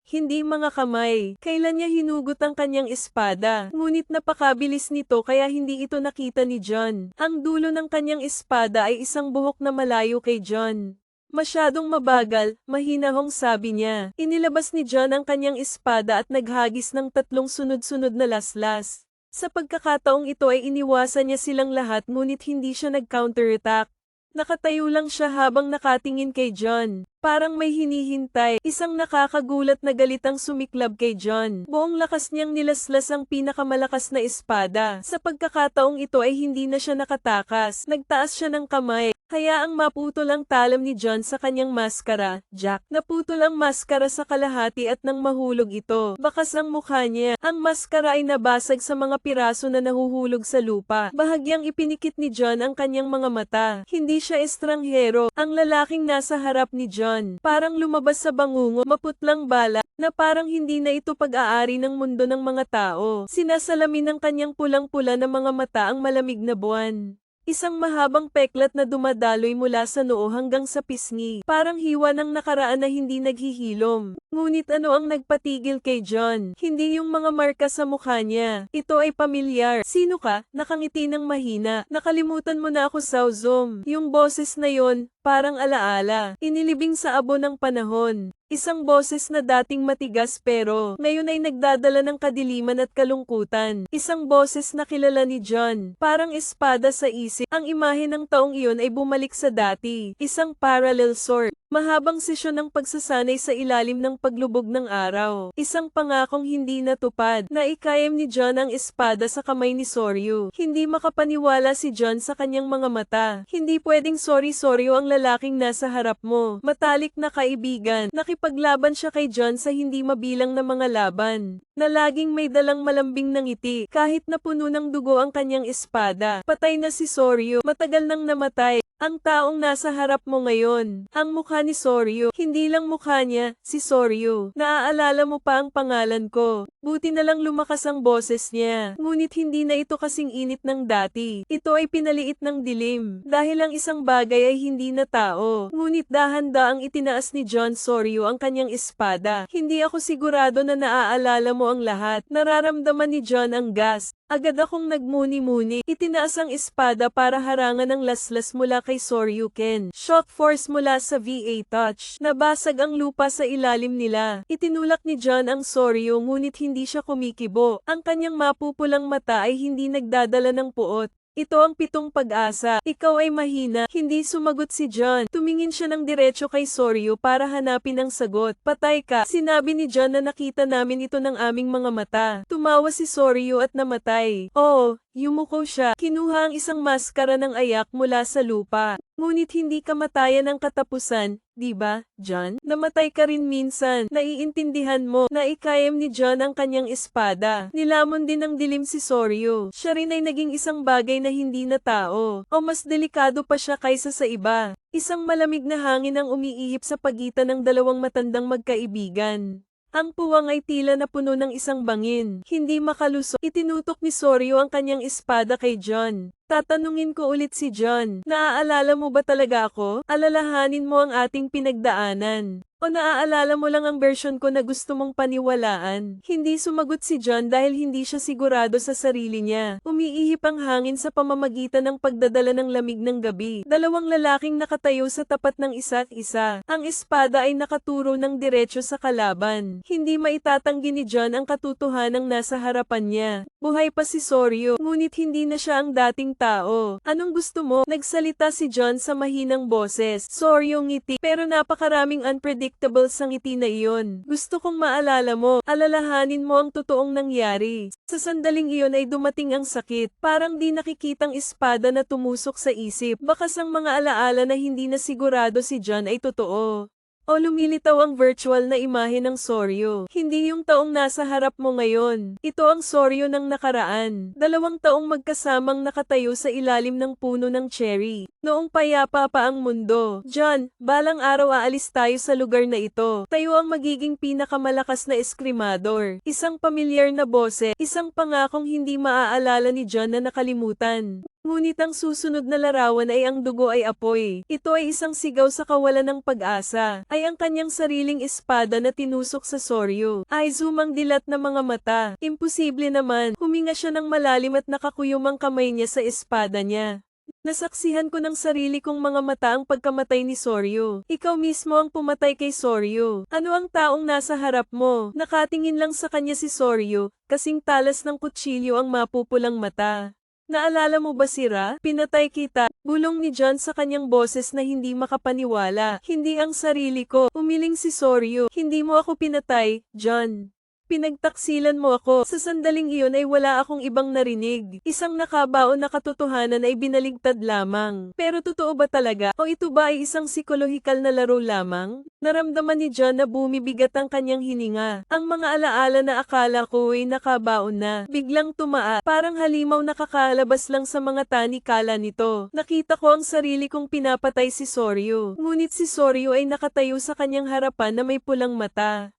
A: Hindi mga kamay. Kailan niya hinugot ang kanyang espada? Ngunit napakabilis nito kaya hindi ito nakita ni John. Ang dulo ng kanyang espada ay isang buhok na malayo kay John. Masyadong mabagal, mahinahong sabi niya. Inilabas ni John ang kanyang espada at naghagis ng 3 sunod-sunod na laslas. Sa pagkakataong ito ay iniwasan niya silang lahat ngunit hindi siya nag-counterattack. Nakatayo lang siya habang nakatingin kay John. Parang may hinihintay. Isang nakakagulat na galit ang sumiklab kay John. Buong lakas niyang nilaslas ang pinakamalakas na espada. Sa pagkakataong ito ay hindi na siya nakatakas. Nagtaas siya ng kamay. Hayaang maputol ang talam ni John sa kanyang maskara. Jack, naputol ang maskara sa kalahati at nang mahulog ito. Bakas ang mukha niya. Ang maskara ay nabasag sa mga piraso na nahuhulog sa lupa. Bahagyang ipinikit ni John ang kanyang mga mata. Hindi siya estranghero. Ang lalaking nasa harap ni John, parang lumabas sa bangungo, maputlang bala, na parang hindi na ito pag-aari ng mundo ng mga tao. Sinasalamin ng kanyang pulang-pula na mga mata ang malamig na buwan. Isang mahabang peklat na dumadaloy mula sa noo hanggang sa pisngi. Parang hiwa ng nakaraan na hindi naghihilom. Ngunit ano ang nagpatigil kay John? Hindi yung mga marka sa mukha niya. Ito ay pamilyar. Sino ka? Nakangiti ng mahina. Nakalimutan mo na ako, Saozom. Yung boses na yon, parang alaala. Inilibing sa abo ng panahon. Isang boses na dating matigas pero ngayon ay nagdadala ng kadiliman at kalungkutan. Isang boses na kilala ni John. Parang espada sa isip. Ang imahe ng taong iyon ay bumalik sa dati. Isang parallel sword. Mahabang sesyon ng pagsasanay sa ilalim ng paglubog ng araw. Isang pangakong hindi natupad. Naikayam ni John ang espada sa kamay ni Soryu. Hindi makapaniwala si John sa kanyang mga mata. Hindi pwedeng Soryu ang lalaking nasa harap mo. Matalik na kaibigan. Nakipaglaban siya kay John sa hindi mabilang na mga laban. Na laging may dalang malambing ng ngiti. Kahit na puno ng dugo ang kanyang espada. Patay na si Soryu. Matagal nang namatay. Ang taong nasa harap mo ngayon, ang mukha ni Soryu, hindi lang mukha niya, si Soryu. Naaalala mo pa ang pangalan ko. Buti na lang lumakas ang boses niya. Ngunit hindi na ito kasing init ng dati. Ito ay pinaliit ng dilim. Dahil ang isang bagay ay hindi na tao. Ngunit dahan-daang itinaas ni John Soryu ang kanyang espada. Hindi ako sigurado na naaalala mo ang lahat. Nararamdaman ni John ang gas. Agad akong nagmuni-muni. Itinaas ang espada para harangan ang laslas mula kay Soryuken. Shock force mula sa VA touch. Nabasag ang lupa sa ilalim nila. Itinulak ni John ang Soryu ngunit hindi siya kumikibo. Ang kanyang mapupulang mata ay hindi nagdadala ng puot. Ito ang 7 pag-asa. Ikaw ay mahina. Hindi sumagot si John. Tumingin siya ng diretso kay Soryu para hanapin ang sagot. Patay ka. Sinabi ni John na nakita namin ito ng aming mga mata. Tumawa si Soryu at namatay. Oo, yumuko siya. Kinuha ang isang maskara ng ayak mula sa lupa. Ngunit hindi kamatayan ang katapusan, di ba, John? Namatay ka rin minsan. Naiintindihan mo na ikayam ni John ang kanyang espada. Nilamon din ng dilim si Soryu. Siya rin ay naging isang bagay na hindi na tao. O mas delikado pa siya kaysa sa iba. Isang malamig na hangin ang umiihip sa pagitan ng dalawang matandang magkaibigan. Ang puwang ay tila na puno ng isang bangin. Hindi makalusot. Itinutok ni Soryu ang kanyang espada kay John. Tatanungin ko ulit si John. Naaalala mo ba talaga ako? Alalahanin mo ang ating pinagdaanan. O naaalala mo lang ang version ko na gusto mong paniwalaan? Hindi sumagot si John dahil hindi siya sigurado sa sarili niya. Umiihip ang hangin sa pamamagitan ng pagdadala ng lamig ng gabi. Dalawang lalaking nakatayo sa tapat ng isa't isa. Ang espada ay nakaturo ng diretso sa kalaban. Hindi maitatanggi ni John ang katotohanang nasa harapan niya. Buhay pa si Soryu, ngunit hindi na siya ang dating tao. Anong gusto mo? Nagsalita si John sa mahinang boses. Soryu ngiti, pero napakaraming unpredictable sa ngiti na iyon. Gusto kong maalala mo, alalahanin mo ang totoong nangyari. Sa sandaling iyon ay dumating ang sakit, parang di nakikitang espada na tumusok sa isip. Bakas ang mga alaala na hindi na sigurado si John ay totoo. O lumilitaw ang virtual na imahe ng Soryu. Hindi yung taong nasa harap mo ngayon. Ito ang Soryu ng nakaraan. 2 taong magkasamang nakatayo sa ilalim ng puno ng cherry. Noong payapa pa ang mundo. John, balang araw aalis tayo sa lugar na ito. Tayo ang magiging pinakamalakas na eskrimador. Isang pamilyar na boses. Isang pangakong hindi maaalala ni John na nakalimutan. Ngunit ang susunod na larawan ay ang dugo ay apoy. Ito ay isang sigaw sa kawalan ng pag-asa. Ay ang kanyang sariling espada na tinusok sa Soryu. Ay humang dilat na mga mata. Imposible naman. Huminga siya ng malalim at nakakuyom ang kamay niya sa espada niya. Nasaksihan ko ng sarili kong mga mata ang pagkamatay ni Soryu. Ikaw mismo ang pumatay kay Soryu. Ano ang taong nasa harap mo? Nakatingin lang sa kanya si Soryu, kasing talas ng kutsilyo ang mapupulang mata. Naalala mo ba si Ra? Pinatay kita. Bulong ni John sa kanyang boses na hindi makapaniwala. Hindi ang sarili ko. Umiling si Soryu. Hindi mo ako pinatay, John. Pinagtaksilan mo ako. Sa sandaling iyon ay wala akong ibang narinig. Isang nakabaon na katotohanan ay binaligtad lamang. Pero totoo ba talaga? O ito ba ay isang psikolohikal na laro lamang? Naramdaman ni John na bumibigat ang kanyang hininga. Ang mga alaala na akala ko ay nakabaon na. Biglang tumaa. Parang halimaw nakakalabas lang sa mga tanikala nito. Nakita ko ang sarili kong pinapatay si Soryu. Ngunit si Soryu ay nakatayo sa kanyang harapan na may pulang mata.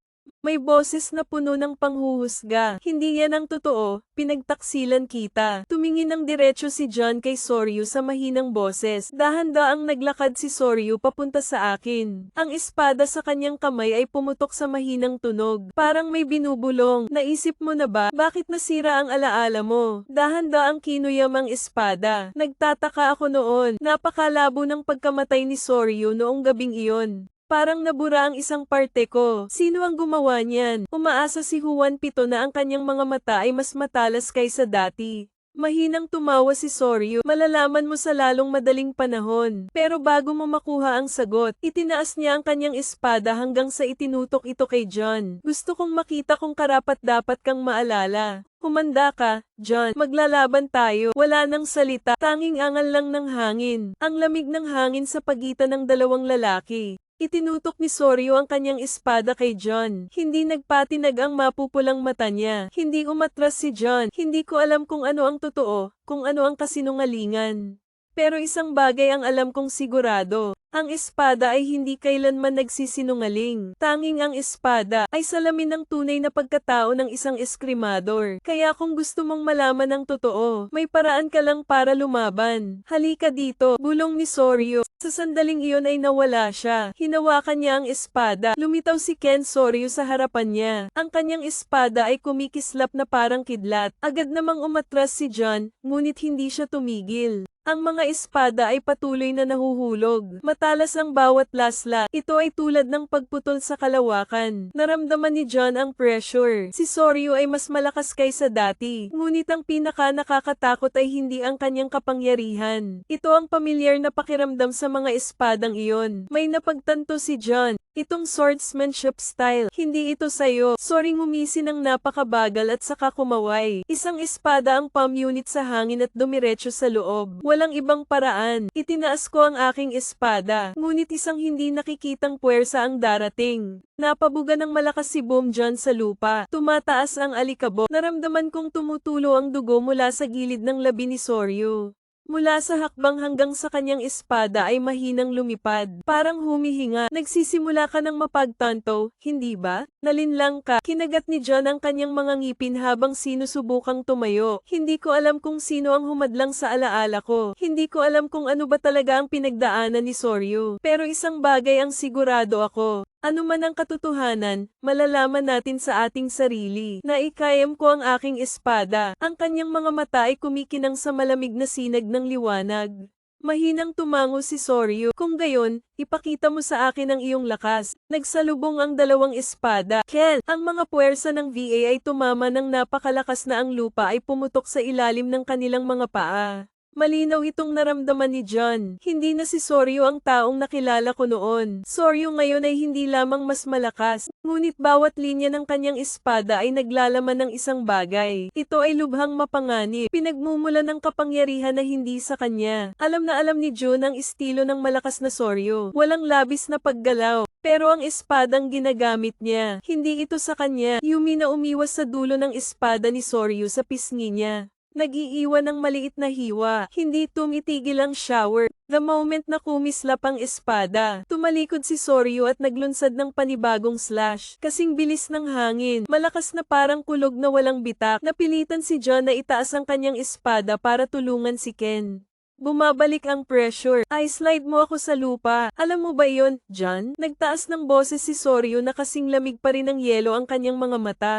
A: May boses na puno ng panghuhusga. Hindi yan ang totoo, pinagtaksilan kita. Tumingin ng diretso si John kay Soryu sa mahinang boses. Dahan-daang naglakad si Soryu papunta sa akin. Ang espada sa kanyang kamay ay pumutok sa mahinang tunog. Parang may binubulong. Naisip mo na ba, bakit nasira ang alaala mo? Dahan-daang kinuyam ang espada. Nagtataka ako noon. Napakalabo ng pagkamatay ni Soryu noong gabing iyon. Parang nabura ang isang parte ko. Sino ang gumawa niyan? Umaasa si Juan Pito na ang kanyang mga mata ay mas matalas kaysa dati. Mahinang tumawa si Soryu. Malalaman mo sa lalong madaling panahon. Pero bago mo makuha ang sagot, itinaas niya ang kanyang espada hanggang sa itinutok ito kay John. Gusto kong makita kung karapat-dapat kang maalala. Humanda ka, John. Maglalaban tayo. Wala nang salita. Tanging angal lang ng hangin. Ang lamig ng hangin sa pagitan ng dalawang lalaki. Itinutok ni Soryu ang kanyang espada kay John. Hindi nagpatinag ang mapupulang mata niya. Hindi umatras si John. Hindi ko alam kung ano ang totoo, kung ano ang kasinungalingan. Pero isang bagay ang alam kong sigurado. Ang espada ay hindi kailanman nagsisinungaling. Tanging ang espada ay salamin ng tunay na pagkatao ng isang eskrimador. Kaya kung gusto mong malaman ang totoo, may paraan ka lang para lumaban. Halika dito, bulong ni Soryu. Sa sandaling iyon ay nawala siya. Hinawakan niya ang espada. Lumitaw si Ken Soryu sa harapan niya. Ang kanyang espada ay kumikislap na parang kidlat. Agad namang umatras si John, ngunit hindi siya tumigil. Ang mga espada ay patuloy na nahuhulog. Matalas ang bawat lasla. Ito ay tulad ng pagputol sa kalawakan. Naramdaman ni John ang pressure. Si Soryu ay mas malakas kaysa dati. Ngunit ang pinaka nakakatakot ay hindi ang kanyang kapangyarihan. Ito ang pamilyar na pakiramdam sa mga espadang iyon. May napagtanto si John. Itong swordsmanship style, hindi ito sayo. Sorry, ngumisi ng napakabagal at saka kumaway. Isang espada ang palm unit sa hangin at dumiretso sa loob. Walang ibang paraan. Itinaas ko ang aking espada. Ngunit isang hindi nakikitang puwersa ang darating. Napabuga ng malakas si Boom John sa lupa. Tumataas ang alikabok. Naramdaman kong tumutulo ang dugo mula sa gilid ng labi ni Soryu. Mula sa hakbang hanggang sa kanyang espada ay mahinang lumipad. Parang humihinga. Nagsisimula ka ng mapagtanto, hindi ba? Nalinlang ka. Kinagat ni John ang kanyang mga ngipin habang sinusubukang tumayo. Hindi ko alam kung sino ang humadlang sa alaala ko. Hindi ko alam kung ano ba talaga ang pinagdaanan ni Soryu. Pero isang bagay ang sigurado ako. Ano man ang katotohanan, malalaman natin sa ating sarili. Naikayam ko ang aking espada. Ang kanyang mga mata ay kumikinang sa malamig na sinag ng liwanag. Mahinang tumango si Soryu. Kung gayon, ipakita mo sa akin ang iyong lakas. Nagsalubong ang dalawang espada. Ken, ang mga puwersa ng VA ay tumama ng napakalakas na ang lupa ay pumutok sa ilalim ng kanilang mga paa. Malinaw itong naramdaman ni John. Hindi na si Soryu ang taong nakilala ko noon. Soryu ngayon ay hindi lamang mas malakas, ngunit bawat linya ng kanyang espada ay naglalaman ng isang bagay. Ito ay lubhang mapanganib. Pinagmumulan ng kapangyarihan na hindi sa kanya. Alam na alam ni Jun ang estilo ng malakas na Soryu. Walang labis na paggalaw. Pero ang espadang ginagamit niya, hindi ito sa kanya. Yumi na umiwas sa dulo ng espada ni Soryu sa pisngi niya. Nag-iiwan ng maliit na hiwa. Hindi tumitigil ang shower. The moment na kumislap ang espada, tumalikod si Soryu at naglunsad ng panibagong slash. Kasing bilis ng hangin, malakas na parang kulog na walang bitak. Napilitan si John na itaas ang kanyang espada para tulungan si Ken. Bumabalik ang pressure. I-slide mo ako sa lupa. Alam mo ba yon, John? Nagtaas ng boses si Soryu na kasing lamig pa rin ng yelo ang kanyang mga mata.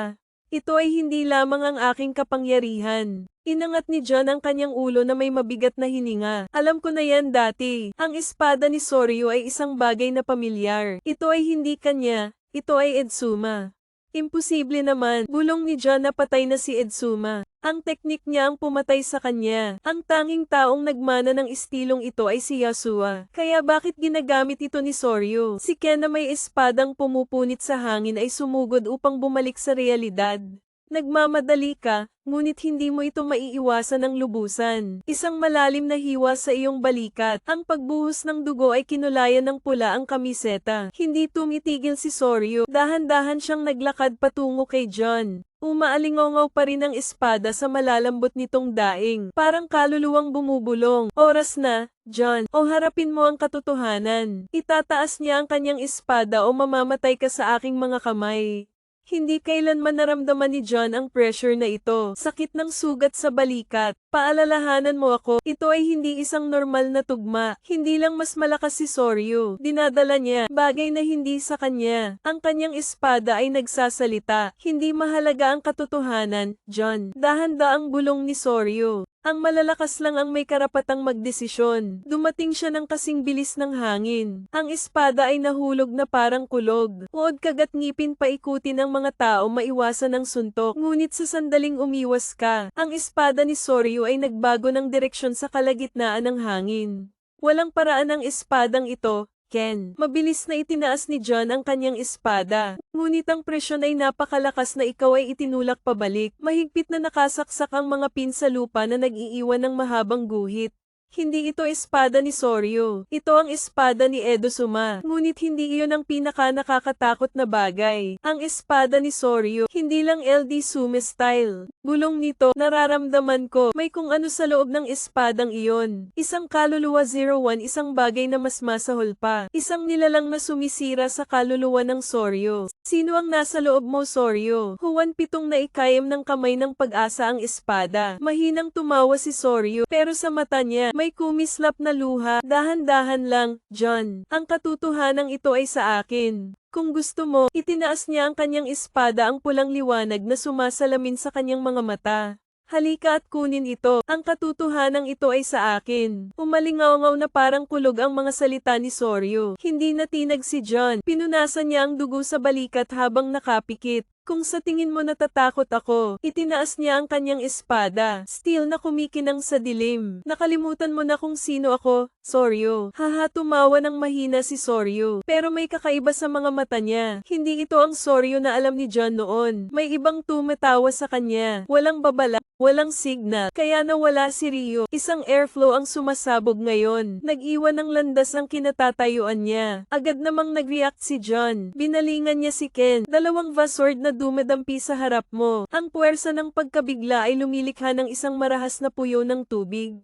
A: Ito ay hindi lamang ang aking kapangyarihan. Inangat ni John ang kanyang ulo na may mabigat na hininga. Alam ko na yan dati. Ang espada ni Soryu ay isang bagay na pamilyar. Ito ay hindi kanya. Ito ay Edsuma. Imposible naman. Bulong ni John na patay na si Edsuma. Ang teknik niya ang pumatay sa kanya. Ang tanging taong nagmana ng estilong ito ay si Yasua. Kaya bakit ginagamit ito ni Soryu? Si Ken na may espadang pumupunit sa hangin ay sumugod upang bumalik sa realidad. Nagmamadali ka, ngunit hindi mo ito maiiwasan ng lubusan. Isang malalim na hiwa sa iyong balikat. Ang pagbuhos ng dugo ay kinulayan ng pula ang kamiseta. Hindi tumitigil si Soryu. Dahan-dahan siyang naglakad patungo kay John. Umaalingongaw pa rin ang espada sa malalambot nitong daing. Parang kaluluwang bumubulong. Oras na, John. O harapin mo ang katotohanan. Itataas niya ang kanyang espada o mamamatay ka sa aking mga kamay. Hindi kailanman naramdaman ni John ang pressure na ito. Sakit ng sugat sa balikat. Paalalahanan mo ako, ito ay hindi isang normal na tugma. Hindi lang mas malakas si Soryu. Dinadala niya, bagay na hindi sa kanya. Ang kanyang espada ay nagsasalita. Hindi mahalaga ang katotohanan, John. Dahan-daang bulong ni Soryu. Ang malalakas lang ang may karapatang magdesisyon. Dumating siya ng kasing bilis ng hangin. Ang espada ay nahulog na parang kulog. Uod kagat ngipin paikutin ng mga tao maiwasan ng suntok. Ngunit sa sandaling umiwas ka, ang espada ni Soryu ay nagbago ng direksyon sa kalagitnaan ng hangin. Walang paraan ang espadang ito, Ken. Mabilis na itinaas ni John ang kanyang espada. Ngunit ang presyon ay napakalakas na ikaw ay itinulak pabalik. Mahigpit na nakasaksak ang mga pin sa lupa na nag-iiwan ng mahabang guhit. Hindi ito espada ni Soryu. Ito ang espada ni Edsuma. Ngunit hindi iyon ang pinaka nakakatakot na bagay. Ang espada ni Soryu, hindi lang LD Sume style. Bulong nito, nararamdaman ko, may kung ano sa loob ng espadang iyon. Isang kaluluwa 01, isang bagay na mas masahol pa. Isang nilalang na sumisira sa kaluluwa ng Soryu. Sino ang nasa loob mo, Soryu? Huwan pitong naikayam ng kamay ng pag-asa ang espada. Mahinang tumawa si Soryu, pero sa mata niya, may kumislap na luha. Dahan-dahan lang, John. Ang katotohanan ito ay sa akin. Kung gusto mo, itinaas niya ang kanyang espada ang pulang liwanag na sumasalamin sa kanyang mga mata. Halika at kunin ito. Ang katotohanan ito ay sa akin. Umalingaw-ngaw na parang kulog ang mga salita ni Soryu. Hindi natinag si John. Pinunasan niya ang dugo sa balikat habang nakapikit. Kung sa tingin mo natatakot ako, itinaas niya ang kanyang espada. Steel na kumikinang sa dilim. Nakalimutan mo na kung sino ako, Soryu. Haha, tumawa ng mahina si Soryu. Pero may kakaiba sa mga mata niya. Hindi ito ang Soryu na alam ni John noon. May ibang tumatawa sa kanya. Walang babala. Walang signal, kaya nawala si Ryo. Isang airflow ang sumasabog ngayon. Nag-iwan ng landas ang kinatatayuan niya. Agad namang nag-react si John. Binalingan niya si Ken. Dalawang Vasword na dumadampi sa harap mo. Ang puwersa ng pagkabigla ay lumilikha ng isang marahas na puyo ng tubig.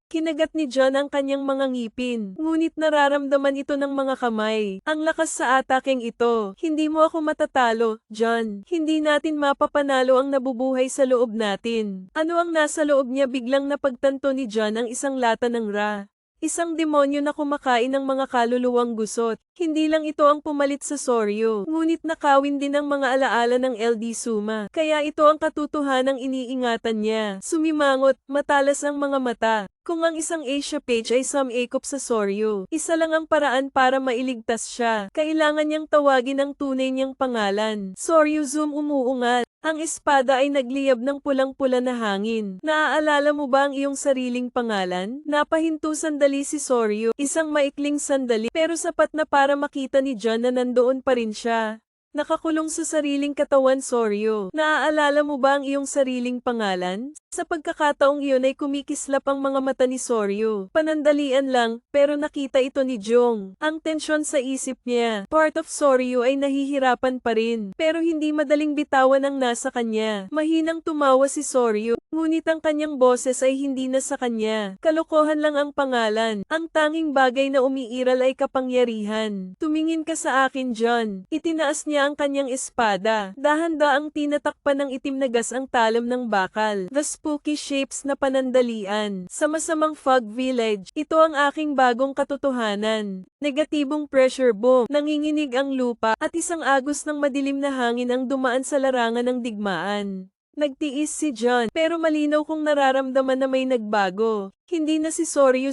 A: Kinagat ni John ang kanyang mga ngipin, ngunit nararamdaman ito ng mga kamay. Ang lakas sa atakeng ito. Hindi mo ako matatalo, John. Hindi natin mapapanalo ang nabubuhay sa loob natin. Ano ang nasa loob niya? Biglang napagtanto ni John ang isang lata ng Ra. Isang demonyo na kumakain ng mga kaluluwang gusot. Hindi lang ito ang pumalit sa Soryu, ngunit nakawin din ang mga alaala ng LD Suma. Kaya ito ang katotohanang iniingatan niya. Sumimangot, matalas ang mga mata. Kung ang isang Asia page ay sumekop sa Soryu, isa lang ang paraan para mailigtas siya. Kailangan niyang tawagin ang tunay niyang pangalan. Soryu Zoom umuungal. Ang espada ay nagliyab ng pulang-pula na hangin. Naaalala mo ba ang iyong sariling pangalan? Napahinto sandali si Soryu. Isang maikling sandali, pero sapat na para makita ni John na nandoon pa rin siya. Nakakulong sa sariling katawan, Soryu. Naaalala mo ba ang iyong sariling pangalan? Sa pagkakataong iyon ay kumikislap ang mga mata ni Soryu. Panandalian lang, pero nakita ito ni Jong. Ang tensyon sa isip niya. Part of Soryu ay nahihirapan pa rin, pero hindi madaling bitawan ang nasa kanya. Mahinang tumawa si Soryu, ngunit ang kanyang boses ay hindi na sa kanya. Kalokohan lang ang pangalan. Ang tanging bagay na umiiral ay kapangyarihan. Tumingin ka sa akin, John. Itinaas niya ang kanyang espada. Dahan-daang tinatakpan ng itim na gas ang talam ng bakal. The spooky shapes na panandalian. Sa masamang fog village, ito ang aking bagong katotohanan. Negatibong pressure boom, nanginginig ang lupa, at isang agos ng madilim na hangin ang dumaan sa larangan ng digmaan. Nagtiis si John, pero malinaw kong nararamdaman na may nagbago. Hindi na si Soryu.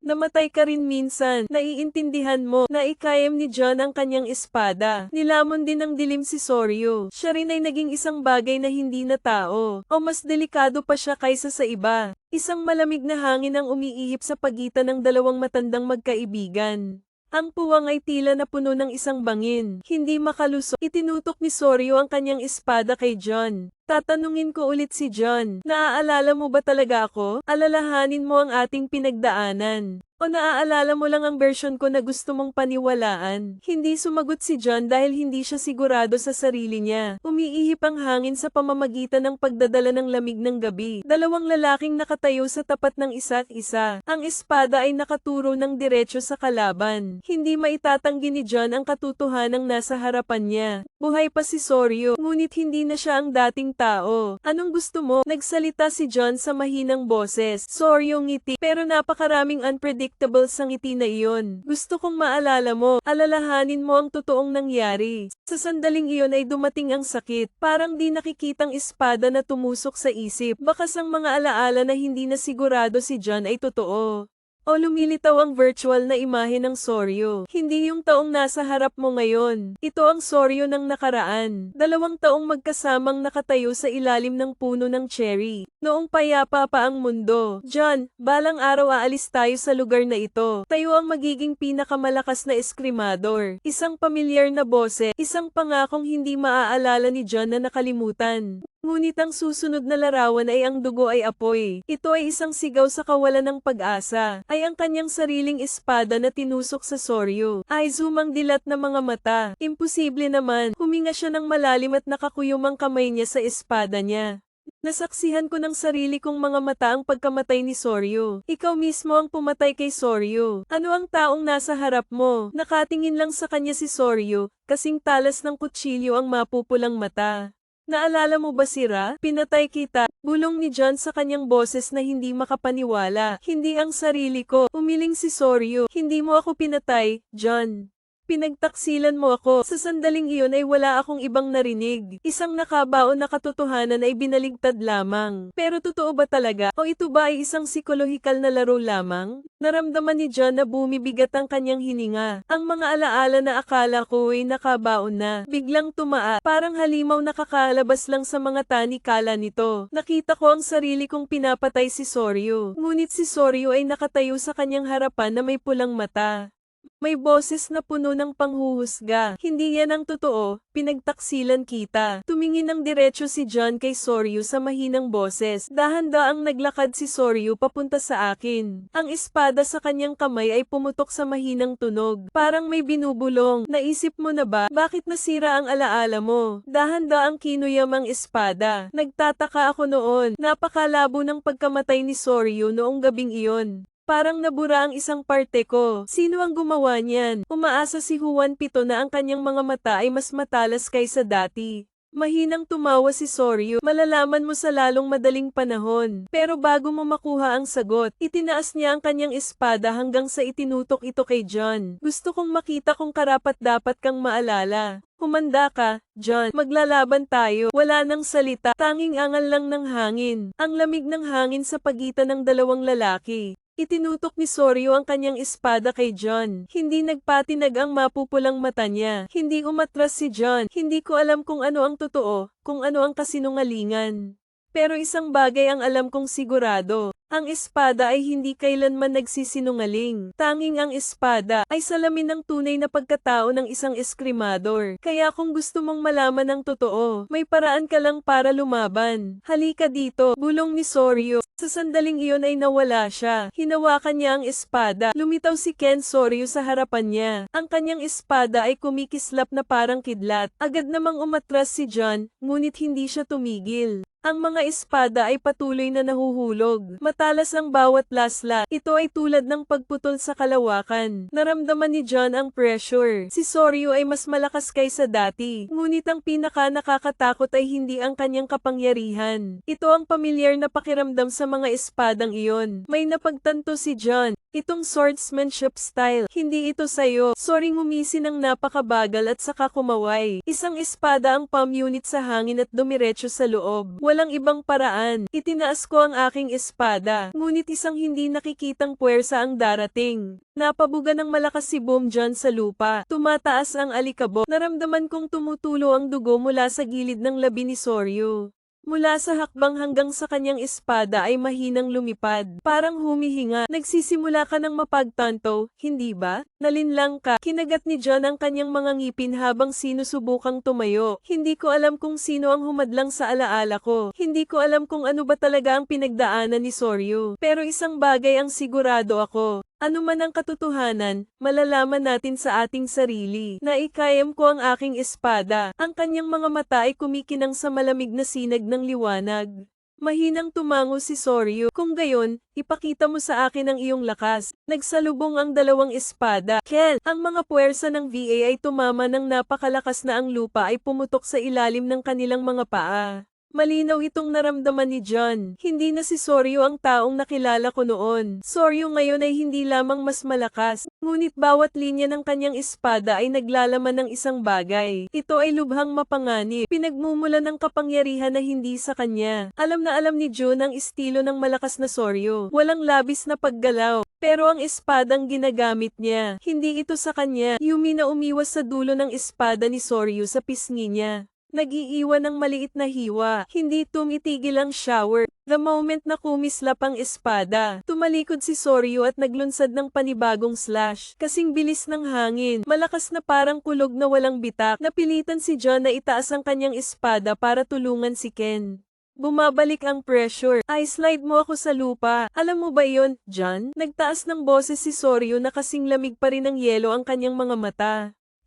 A: Namatay ka rin minsan. Naiintindihan mo na ikayam ni John ang kanyang espada. Nilamon din ng dilim si Soryu. Siya rin ay naging isang bagay na hindi na tao. O mas delikado pa siya kaysa sa iba. Isang malamig na hangin ang umiihip sa pagitan ng dalawang matandang magkaibigan. Ang puwang ay tila na puno ng isang bangin. Hindi makalusot. Itinutok ni Soryu ang kanyang espada kay John. Tatanungin ko ulit si John. Naaalala mo ba talaga ako? Alalahanin mo ang ating pinagdaanan. O naaalala mo lang ang version ko na gusto mong paniwalaan? Hindi sumagot si John dahil hindi siya sigurado sa sarili niya. Umiihip ang hangin sa pamamagitan ng pagdadala ng lamig ng gabi. Dalawang lalaking nakatayo sa tapat ng isa't isa. Ang espada ay nakaturo ng diretso sa kalaban. Hindi maitatanggi ni John ang katotohanang nasa harapan niya. Buhay pa si Soryu, ngunit hindi na siya ang dating tao. Anong gusto mo? Nagsalita si John sa mahinang boses. Soryu ngiti, pero napakaraming unpredictable sa ngiti na iyon. Gusto kong maalala mo, alalahanin mo ang totoong nangyari. Sa sandaling iyon ay dumating ang sakit. Parang di nakikitang espada na tumusok sa isip. Bakas ang mga alaala na hindi na sigurado si John ay totoo. O lumilitaw ang virtual na imahe ng Soryu. Hindi yung taong nasa harap mo ngayon. Ito ang Soryu ng nakaraan. 2 taong magkasamang nakatayo sa ilalim ng puno ng cherry. Noong payapa pa ang mundo. John, balang araw aalis tayo sa lugar na ito. Tayo ang magiging pinakamalakas na eskrimador. Isang pamilyar na boses. Isang pangakong hindi maaalala ni John na nakalimutan. Ngunit ang susunod na larawan ay ang dugo ay apoy. Ito ay isang sigaw sa kawalan ng pag-asa. Ay ang kanyang sariling espada na tinusok sa Soryu. Ay zumang dilat na mga mata. Imposible naman. Huminga siya ng malalim at nakakuyom ang kamay niya sa espada niya. Nasaksihan ko ng sarili kong mga mata ang pagkamatay ni Soryu. Ikaw mismo ang pumatay kay Soryu. Ano ang taong nasa harap mo? Nakatingin lang sa kanya si Soryu, kasing talas ng kutsilyo ang mapupulang mata. Naalala mo ba si Ra? Pinatay kita. Bulong ni John sa kanyang boses na hindi makapaniwala. Hindi ang sarili ko. Umiling si Soryu. Hindi mo ako pinatay, John. Pinagtaksilan mo ako. Sa sandaling iyon ay wala akong ibang narinig. Isang nakabaon na katotohanan ay binaligtad lamang. Pero totoo ba talaga? O ito ba ay isang psikolohikal na laro lamang? Naramdaman ni John na bumibigat ang kanyang hininga. Ang mga alaala na akala ko ay nakabaon na, biglang tumaa. Parang halimaw na kakalabas lang sa mga tanikala nito. Nakita ko ang sarili kong pinapatay si Soryu. Ngunit si Soryu ay nakatayo sa kanyang harapan na may pulang mata. May boses na puno ng panghuhusga. Hindi yan ang totoo, pinagtaksilan kita. Tumingin ng diretso si John kay Soryu sa mahinang boses. Dahan-daang naglakad si Soryu papunta sa akin. Ang espada sa kanyang kamay ay pumutok sa mahinang tunog. Parang may binubulong. Naisip mo na ba, bakit nasira ang alaala mo? Dahan-daang kinuyam ang espada. Nagtataka ako noon. Napakalabo ng pagkamatay ni Soryu noong gabing iyon. Parang nabura ang isang parte ko. Sino ang gumawa niyan? Umaasa si Juan Pito na ang kanyang mga mata ay mas matalas kaysa dati. Mahinang tumawa si Soryu. Malalaman mo sa lalong madaling panahon. Pero bago mo makuha ang sagot, itinaas niya ang kanyang espada hanggang sa itinutok ito kay John. Gusto kong makita kung karapat-dapat kang maalala. Humanda ka, John. Maglalaban tayo. Wala nang salita. Tanging angal lang ng hangin. Ang lamig ng hangin sa pagitan ng dalawang lalaki. Itinutok ni Soryu ang kanyang espada kay John. Hindi nagpatinag ang mapupulang mata niya. Hindi umatras si John. Hindi ko alam kung ano ang totoo, kung ano ang kasinungalingan. Pero isang bagay ang alam kong sigurado. Ang espada ay hindi kailanman nagsisinungaling. Tanging ang espada ay salamin ng tunay na pagkatao ng isang eskrimador. Kaya kung gusto mong malaman ang totoo, may paraan ka lang para lumaban. Halika dito, bulong ni Soryu. Sa sandaling iyon ay nawala siya. Hinawakan niya ang espada. Lumitaw si Ken Soryu sa harapan niya. Ang kanyang espada ay kumikislap na parang kidlat. Agad namang umatras si John, ngunit hindi siya tumigil. Ang mga espada ay patuloy na nahuhulog. Matalas ang bawat lasla. Ito ay tulad ng pagputol sa kalawakan. Naramdaman ni John ang pressure. Si Soryu ay mas malakas kaysa dati. Ngunit ang pinaka nakakatakot ay hindi ang kanyang kapangyarihan. Ito ang pamilyar na pakiramdam sa mga espadang iyon. May napagtanto si John. Itong swordsmanship style, hindi ito sayo. Sorry, ngumisi ng napakabagal at saka kumaway. Isang espada ang palm unit sa hangin at dumiretso sa loob. Walang ibang paraan. Itinaas ko ang aking espada. Ngunit isang hindi nakikitang puwersa ang darating. Napabuga ng malakas si Boom John sa lupa. Tumataas ang alikabok. Naramdaman kong tumutulo ang dugo mula sa gilid ng labi ni Soryu. Mula sa hakbang hanggang sa kanyang espada ay mahinang lumipad. Parang humihinga. Nagsisimula ka ng mapagtanto, hindi ba? Nalinlang ka. Kinagat ni John ang kanyang mga ngipin habang sinusubukang tumayo. Hindi ko alam kung sino ang humadlang sa alaala ko. Hindi ko alam kung ano ba talaga ang pinagdaanan ni Soryu. Pero isang bagay ang sigurado ako. Ano man ang katotohanan, malalaman natin sa ating sarili. Naikayam ko ang aking espada. Ang kanyang mga mata ay kumikinang sa malamig na sinag ng liwanag. Mahinang tumango si Soryu. Kung gayon, ipakita mo sa akin ang iyong lakas. Nagsalubong ang dalawang espada. Ken, ang mga puwersa ng VA ay tumama ng napakalakas na ang lupa ay pumutok sa ilalim ng kanilang mga paa. Malinaw itong naramdaman ni John. Hindi na si Soryu ang taong nakilala ko noon. Soryu ngayon ay hindi lamang mas malakas, ngunit bawat linya ng kanyang espada ay naglalaman ng isang bagay. Ito ay lubhang mapanganib. Pinagmumulan ng kapangyarihan na hindi sa kanya. Alam na alam ni Jun ang estilo ng malakas na Soryu. Walang labis na paggalaw. Pero ang espadang ginagamit niya, hindi ito sa kanya. Yumi na umiwas sa dulo ng espada ni Soryu sa pisngi niya. Nag-iiwan ng maliit na hiwa. Hindi tumitigil ang shower. The moment na kumislap ang espada, tumalikod si Soryu at naglunsad ng panibagong slash. Kasing bilis ng hangin, malakas na parang kulog na walang bitak. Napilitan si John na itaas ang kanyang espada para tulungan si Ken. Bumabalik ang pressure. I-slide mo ako sa lupa. Alam mo ba yon, John? Nagtaas ng boses si Soryu na kasing lamig pa rin ng yelo ang kanyang mga mata.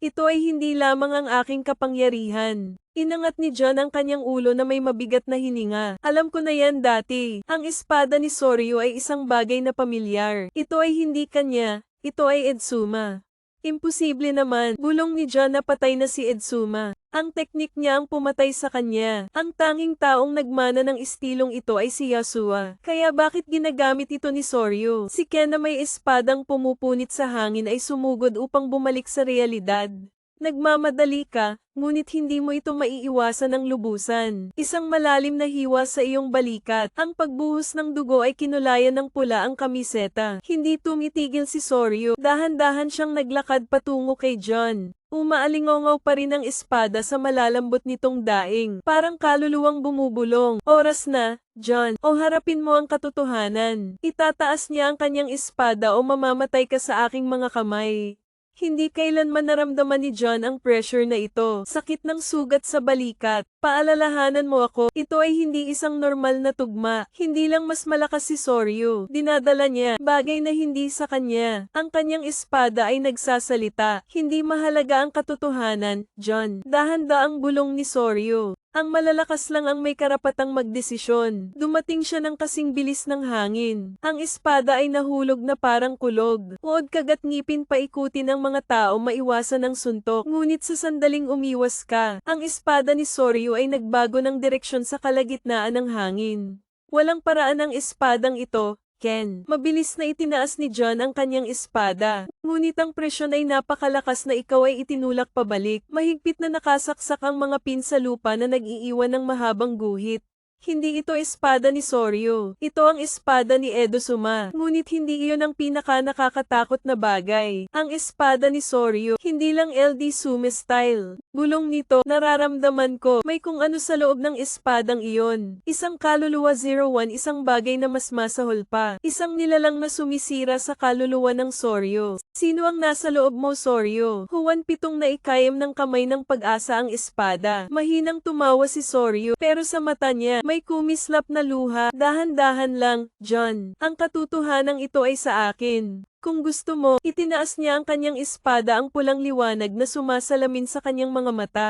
A: Ito ay hindi lamang ang aking kapangyarihan. Inangat ni John ang kanyang ulo na may mabigat na hininga. Alam ko na yan dati. Ang espada ni Soryu ay isang bagay na pamilyar. Ito ay hindi kanya. Ito ay Edzuma. Imposible naman, bulong ni John na patay na si Edsuma. Ang teknik niya ang pumatay sa kanya. Ang tanging taong nagmana ng istilong ito ay si Yasuo. Kaya bakit ginagamit ito ni Soryu? Si Ken na may espadang pumupunit sa hangin ay sumugod upang bumalik sa realidad. Nagmamadali ka, ngunit hindi mo ito maiiwasan ng lubusan. Isang malalim na hiwa sa iyong balikat. Ang pagbuhos ng dugo ay kinulayan ng pula ang kamiseta. Hindi tumitigil si Soryu. Dahan-dahan siyang naglakad patungo kay John. Umaalingaw pa rin ang espada sa malalambot nitong daing. Parang kaluluwang bumubulong. Oras na, John. O harapin mo ang katotohanan. Itataas niya ang kanyang espada o mamamatay ka sa aking mga kamay. Hindi kailanman naramdaman ni John ang pressure na ito. Sakit ng sugat sa balikat. Paalalahanan mo ako, ito ay hindi isang normal na tugma. Hindi lang mas malakas si Soryu. Dinadala niya, bagay na hindi sa kanya. Ang kanyang espada ay nagsasalita. Hindi mahalaga ang katotohanan, John. Dahan-daang bulong ni Soryu. Ang malalakas lang ang may karapatang magdesisyon. Dumating siya ng kasing bilis ng hangin. Ang espada ay nahulog na parang kulog. Uod kagat ngipin paikutin ng mga tao maiwasan ang suntok. Ngunit sa sandaling umiwas ka, ang espada ni Soryu ay nagbago ng direksyon sa kalagitnaan ng hangin. Walang paraan ang espadang ito, Ken. Mabilis na itinaas ni John ang kanyang espada. Ngunit ang presyon ay napakalakas na ikaw ay itinulak pabalik. Mahigpit na nakasaksak ang mga pin sa lupa na nag-iiwan ng mahabang guhit. Hindi ito espada ni Soryu. Ito ang espada ni Edozuma. Ngunit hindi iyon ang pinaka-nakakatakot na bagay. Ang espada ni Soryu, hindi lang LD Sume style. Bulong nito, nararamdaman ko, may kung ano sa loob ng espadang iyon. Isang kaluluwa 01, isang bagay na mas masahol pa. Isang nilalang na sumisira sa kaluluwa ng Soryu. Sino ang nasa loob mo, Soryu? Huwan pitong naikayam ng kamay ng pag-asa ang espada. Mahinang tumawa si Soryu, pero sa mata niya, may kumislap na luha. Dahan-dahan lang, John. Ang katotohanan ito ay sa akin. Kung gusto mo, itinaas niya ang kanyang espada ang pulang liwanag na sumasalamin sa kanyang mga mata.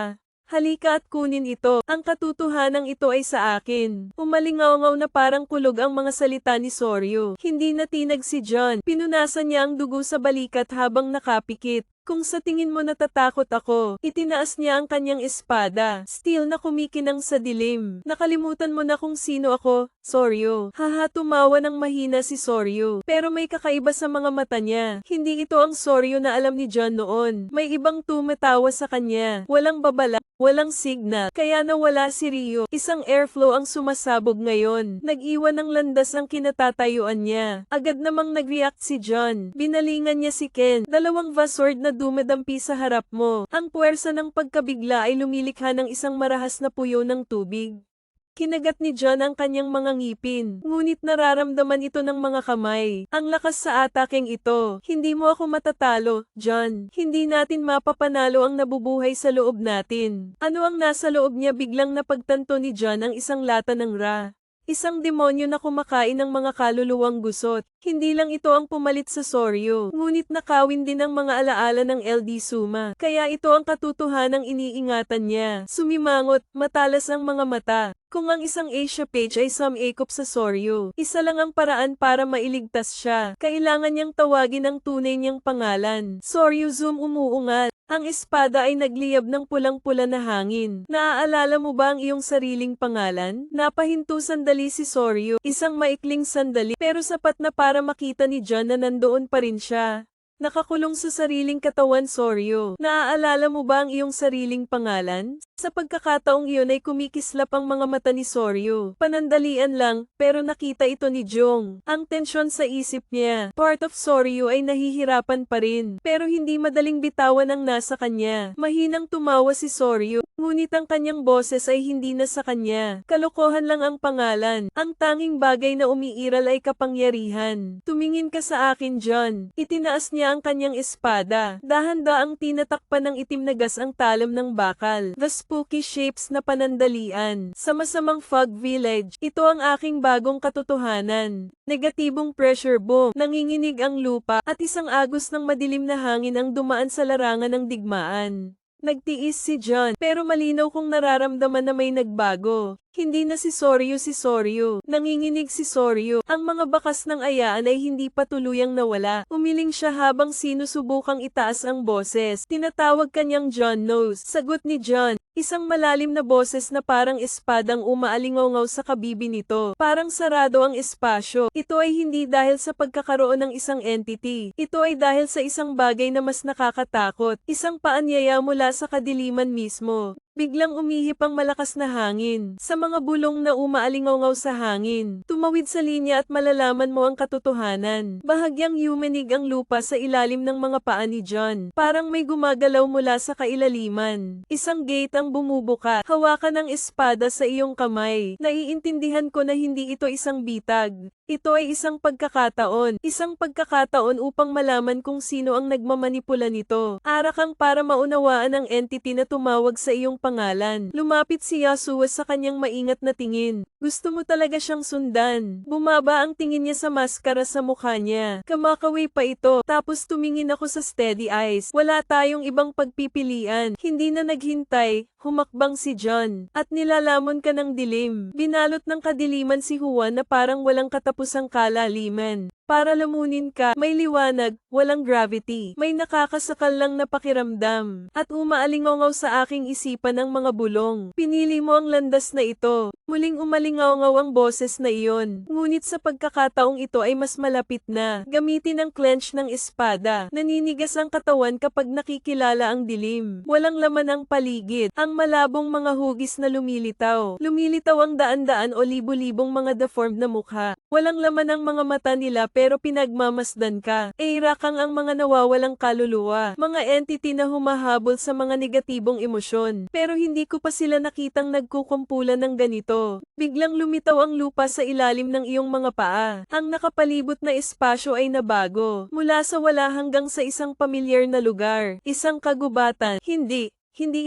A: Halika at kunin ito. Ang katotohanan ito ay sa akin. Umalingaw-ngaw na parang kulog ang mga salita ni Soryu. Hindi natinag si John. Pinunasan niya ang dugo sa balikat habang nakapikit. Kung sa tingin mo natatakot ako, itinaas niya ang kanyang espada. Steel na kumikinang sa dilim. Nakalimutan mo na kung sino ako, Soryu. Haha, tumawa ng mahina si Soryu. Pero may kakaiba sa mga mata niya. Hindi ito ang Soryu na alam ni John noon. May ibang tumatawa sa kanya. Walang babala, walang signal. Kaya nawala si Ryo. Isang airflow ang sumasabog ngayon. Nag-iwan ng landas ang kinatatayuan niya. Agad namang nag-react si John. Binalingan niya si Ken. Dalawang Vasword na dumadampi sa harap mo. Ang puwersa ng pagkabigla ay lumilikha ng isang marahas na puyo ng tubig. Kinagat ni John ang kanyang mga ngipin, ngunit nararamdaman ito ng mga kamay. Ang lakas sa atakeng ito. Hindi mo ako matatalo, John. Hindi natin mapapanalo ang nabubuhay sa loob natin. Ano ang nasa loob niya? Biglang napagtanto ni John ang isang lata ng Ra. Isang demonyo na kumakain ng mga kaluluwang gusot. Hindi lang ito ang pumalit sa Soryu, ngunit nakawin din ang mga alaala ng LD Suma. Kaya ito ang katotohanang iniingatan niya. Sumimangot, matalas ang mga mata. Kung ang isang Asia page ay sumikop sa Soryu, isa lang ang paraan para mailigtas siya. Kailangan niyang tawagin ang tunay niyang pangalan. Soryu Zoom umuungal. Ang espada ay nagliyab ng pulang-pula na hangin. Naaalala mo ba ang iyong sariling pangalan? Napahinto sandali si Soryu, isang maikling sandali, pero sapat na para makita ni John na nandoon pa rin siya. Nakakulong sa sariling katawan, Soryu. Naaalala mo ba ang iyong sariling pangalan? Sa pagkakataong iyon ay kumikislap ang mga mata ni Soryu. Panandalian lang, pero nakita ito ni Jong. Ang tensyon sa isip niya. Part of Soryu ay nahihirapan pa rin, pero hindi madaling bitawan ang nasa kanya. Mahinang tumawa si Soryu, ngunit ang kanyang boses ay hindi na sa kanya. Kalokohan lang ang pangalan. Ang tanging bagay na umiiral ay kapangyarihan. Tumingin ka sa akin, John. Itinaas niya ang kanyang espada. Dahan-daang tinatakpan ng itim na gas ang talam ng bakal. The spooky shapes na panandalian. Sa masamang fog village, ito ang aking bagong katotohanan. Negatibong pressure boom, nanginginig ang lupa, at isang agos ng madilim na hangin ang dumaan sa larangan ng digmaan. Nagtiis si John, pero malinaw kong nararamdaman na may nagbago. Hindi na si Soryu. Nanginginig si Soryu. Ang mga bakas ng ayaan ay hindi pa tuluyang nawala. Umiling siya habang sinusubukang itaas ang boses. Tinatawag kanyang John Nose. Sagot ni John. Isang malalim na boses na parang espadang umaalingaw sa kabibi nito. Parang sarado ang espasyo. Ito ay hindi dahil sa pagkakaroon ng isang entity. Ito ay dahil sa isang bagay na mas nakakatakot. Isang paanyaya mula sa kadiliman mismo. Biglang umihip ang malakas na hangin. Sa mga bulong na umaalingaw sa hangin. Tumawid sa linya at malalaman mo ang katotohanan. Bahagyang yumanig ang lupa sa ilalim ng mga paa ni John. Parang may gumagalaw mula sa kailaliman. Isang gate ang bumubuka. Hawakan ang espada sa iyong kamay. Naiintindihan ko na hindi ito isang bitag. Ito ay isang pagkakataon. Isang pagkakataon upang malaman kung sino ang nagmamanipula nito. Ara kang para maunawaan ang entity na tumawag sa iyong pangalan. Lumapit si Yasuo sa kanyang maingat na tingin. Gusto mo talaga siyang sundan. Bumaba ang tingin niya sa maskara sa mukha niya. Kamakaway pa ito. Tapos tumingin ako sa steady eyes. Wala tayong ibang pagpipilian. Hindi na naghintay. Humakbang si John. At nilalamon ka ng dilim. Binalot ng kadiliman si Juan na parang walang katapusang kalaliman. Para lamunin ka, may liwanag, walang gravity. May nakakasakal lang na pakiramdam. At umaalingaw sa aking isipan ang mga bulong. Pinili mo ang landas na ito. Muling umalingaw ang boses na iyon. Ngunit sa pagkakataong ito ay mas malapit na. Gamitin ang clench ng espada. Naninigas ang katawan kapag nakikilala ang dilim. Walang laman ang paligid. Ang malabong mga hugis na lumilitaw. Lumilitaw ang daan-daan o libo-libong mga deformed na mukha. Walang laman ang mga mata nila pero pinagmamasdan ka. Eirakang ang mga nawawalang kaluluwa. Mga entity na humahabol sa mga negatibong emosyon. Pero hindi ko pa sila nakitang nagkukumpulan ng ganito. Biglang lumitaw ang lupa sa ilalim ng iyong mga paa. Ang nakapalibot na espasyo ay nabago. Mula sa wala hanggang sa isang pamilyar na lugar. Isang kagubatan. Hindi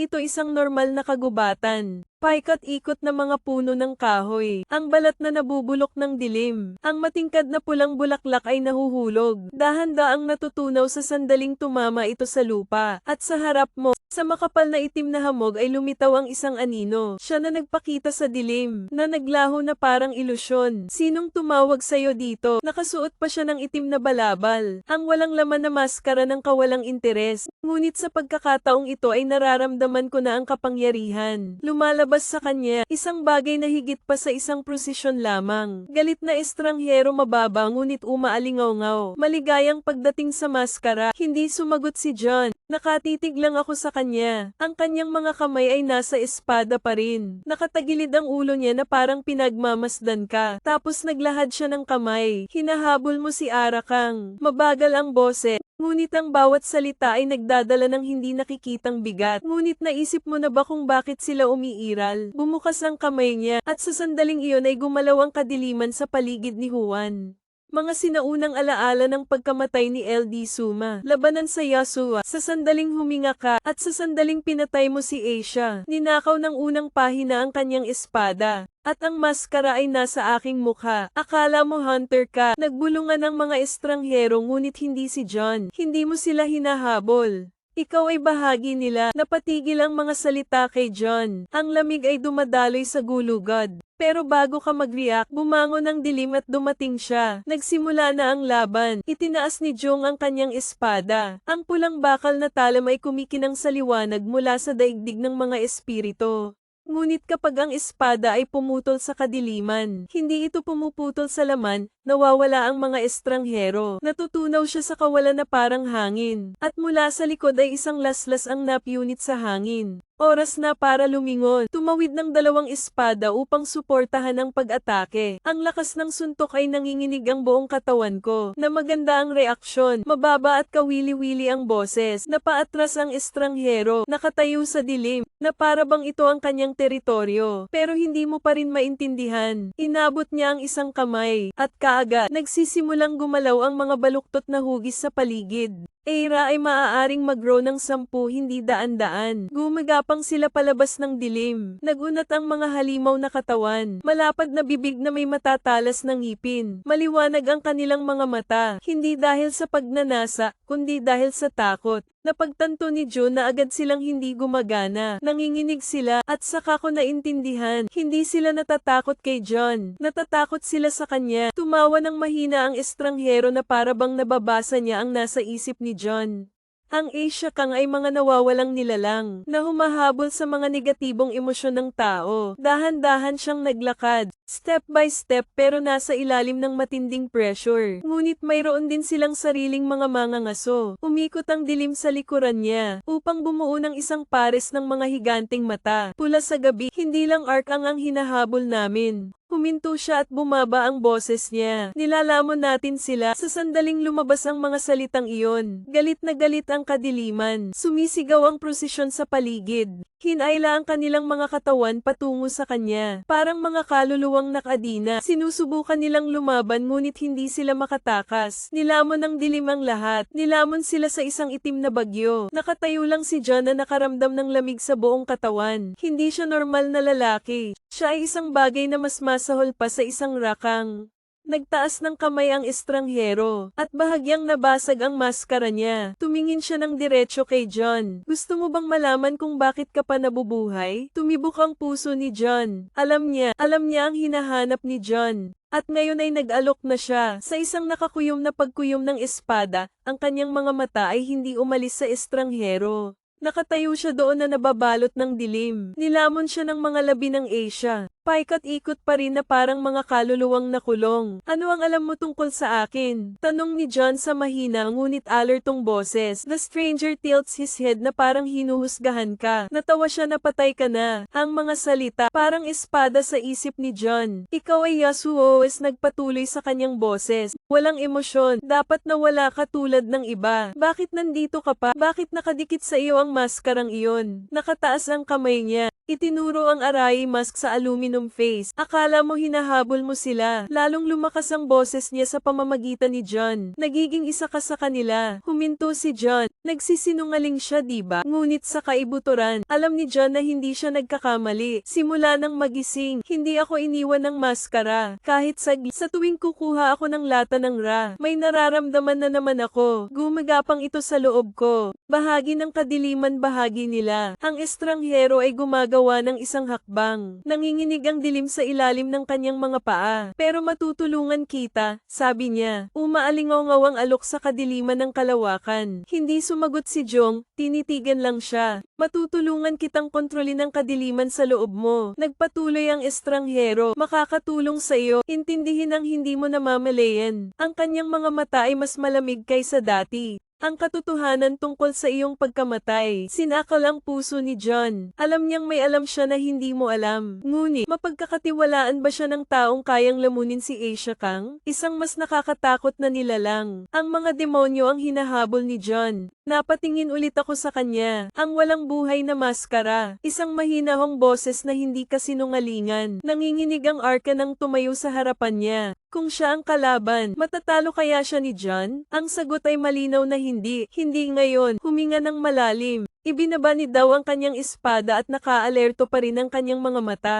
A: ito isang normal na kagubatan. Paikat-ikot na mga puno ng kahoy. Ang balat na nabubulok ng dilim. Ang matingkad na pulang bulaklak ay nahuhulog. Dahan-daang natutunaw sa sandaling tumama ito sa lupa. At sa harap mo, sa makapal na itim na hamog ay lumitaw ang isang anino. Siya na nagpakita sa dilim, na naglaho na parang ilusyon. Sinong tumawag sa'yo dito? Nakasuot pa siya ng itim na balabal. Ang walang laman na maskara ng kawalang interes. Ngunit sa pagkakataong ito ay nararamdaman ko na ang kapangyarihan. Lumalabas sa kanya, isang bagay na higit pa sa isang prosesyon lamang. Galit na estranghero mababa ngunit umaalingaw. Maligayang pagdating sa maskara, hindi sumagot si John. Nakatitig lang ako sa kanya. Ang kanyang mga kamay ay nasa espada pa rin. Nakatagilid ang ulo niya na parang pinagmamasdan ka. Tapos naglahad siya ng kamay. Hinahabol mo si Arakang. Mabagal ang boses. Ngunit ang bawat salita ay nagdadala ng hindi nakikitang bigat. Ngunit naisip mo na ba kung bakit sila umiiral? Bumukas ang kamay niya, at sa sandaling iyon ay gumalaw ang kadiliman sa paligid ni Juan. Mga sinaunang alaala ng pagkamatay ni LD Suma. Labanan sa Yasuo. Sa sandaling huminga ka, at sa sandaling pinatay mo si Asia. Ninakaw ng unang pahina ang kanyang espada. At ang maskara ay nasa aking mukha. Akala mo hunter ka. Nagbulungan ng mga estranghero ngunit hindi si John. Hindi mo sila hinahabol. Ikaw ay bahagi nila. Napatigil ang mga salita kay John. Ang lamig ay dumadaloy sa gulugod. Pero bago ka mag-react, bumangon ang dilim at dumating siya. Nagsimula na ang laban. Itinaas ni Jong ang kanyang espada. Ang pulang bakal na talam ay kumikinang sa liwanag mula sa daigdig ng mga espiritu. Ngunit kapag ang espada ay pumutol sa kadiliman, hindi ito pumuputol sa laman, nawawala ang mga estranghero. Natutunaw siya sa kawalan na parang hangin. At mula sa likod ay isang laslas ang napunit sa hangin. Oras na para lumingon. Tumawid ng dalawang espada upang suportahan ang pag-atake. Ang lakas ng suntok ay nanginginig ang buong katawan ko. Na maganda ang reaksyon. Mababa at kawili-wili ang boses. Napaatras ang estranghero. Nakatayo sa dilim. Na para bang ito ang kanyang teritoryo. Pero hindi mo pa rin maintindihan. Inabot niya ang isang kamay. At kaagad, nagsisimulang gumalaw ang mga baluktot na hugis sa paligid. Eira ay maaaring mag-grow ng 10 hindi daan-daan. Gumagapang sila palabas ng dilim. Nagunat ang mga halimaw na katawan. Malapad na bibig na may matatalas ng ngipin. Maliwanag ang kanilang mga mata. Hindi dahil sa pagnanasa, kundi dahil sa takot. Napagtanto ni June na agad silang hindi gumagana. Nanginginig sila, at saka ko naintindihan. Hindi sila natatakot kay John. Natatakot sila sa kanya. Tumawa ng mahina ang estranghero na para bang nababasa niya ang nasa isip ni John. Ang Asia Kang ay mga nawawalang nilalang, na humahabol sa mga negatibong emosyon ng tao. Dahan-dahan siyang naglakad, step by step, pero nasa ilalim ng matinding pressure. Ngunit mayroon din silang sariling mga mangangaso. Umikot ang dilim sa likuran niya, upang bumuo ng isang pares ng mga higanting mata. Pula sa gabi, hindi lang Ark ang hinahabol namin. Huminto siya at bumaba ang boses niya. Nilalamon natin sila. Sa sandaling lumabas ang mga salitang iyon. Galit na galit ang kadiliman. Sumisigaw ang prosesyon sa paligid. Hinayla ang kanilang mga katawan patungo sa kanya. Parang mga kaluluwang nakadina. Sinusubukan nilang lumaban ngunit hindi sila makatakas. Nilamon ng dilim ang lahat. Nilamon sila sa isang itim na bagyo. Nakatayo lang si John na nakaramdam ng lamig sa buong katawan. Hindi siya normal na lalaki. Siya ay isang bagay na mas masahol pa sa isang rakang. Nagtaas ng kamay ang estranghero, at bahagyang nabasag ang maskara niya. Tumingin siya ng diretso kay John. Gusto mo bang malaman kung bakit ka pa nabubuhay? Tumibok ang puso ni John. Alam niya ang hinahanap ni John. At ngayon ay nag-alok na siya. Sa isang nakakuyom na pagkuyom ng espada, ang kanyang mga mata ay hindi umalis sa estranghero. Nakatayo siya doon na nababalot ng dilim. Nilamon siya ng mga labi ng Asia. Paikat-ikot pa rin na parang mga kaluluwang nakulong. Ano ang alam mo tungkol sa akin? Tanong ni John sa mahina ngunit alertong boses. The stranger tilts his head na parang hinuhusgahan ka. Natawa siya na patay ka na. Ang mga salita parang espada sa isip ni John. Ikaw ay Yasuo nagpatuloy sa kanyang boses. Walang emosyon. Dapat na wala ka tulad ng iba. Bakit nandito ka pa? Bakit nakadikit sa iyo ang maskarang iyon? Nakataas ang kamay niya. Itinuro ang Arai mask sa aluminum face. Akala mo hinahabol mo sila. Lalong lumakas ang boses niya sa pamamagitan ni John. Nagiging isa ka sa kanila. Huminto si John. Nagsisinungaling siya, diba? Ngunit sa kaibuturan, alam ni John na hindi siya nagkakamali. Simula nang magising, hindi ako iniwan ng maskara. Kahit saglit, sa tuwing kukuha ako ng lata ng Ra, may nararamdaman na naman ako. Gumagapang ito sa loob ko. Bahagi ng kadiliman, bahagi nila. Ang estranghero ay gumagawa ng isang hakbang. Nanginginig ang dilim sa ilalim ng kanyang mga paa. Pero matutulungan kita, sabi niya. Umaalingaw-ngaw ang alok sa kadiliman ng kalawakan. Hindi sumagot si Jong, tinitigan lang siya. Matutulungan kitang kontrolin ang kadiliman sa loob mo. Nagpatuloy ang estranghero. Makakatulong sa iyo. Intindihin ang hindi mo namamalayan. Ang kanyang mga mata ay mas malamig kaysa dati. Ang katotohanan tungkol sa iyong pagkamatay. Sinakal ang puso ni John. Alam niyang may alam siya na hindi mo alam. Ngunit, mapagkakatiwalaan ba siya ng taong kayang lamunin si Asia Kang? Isang mas nakakatakot na nilalang. Ang mga demonyo ang hinahabol ni John. Napatingin ulit ako sa kanya. Ang walang buhay na maskara. Isang mahinahong boses na hindi kasinungalingan. Nanginginig ang Arka nang tumayo sa harapan niya. Kung siya ang kalaban, matatalo kaya siya ni John? Ang sagot ay malinaw na hindi. Hindi ngayon. Huminga ng malalim. Ibinaba ni daw ang kanyang espada at nakaalerto pa rin ang kanyang mga mata.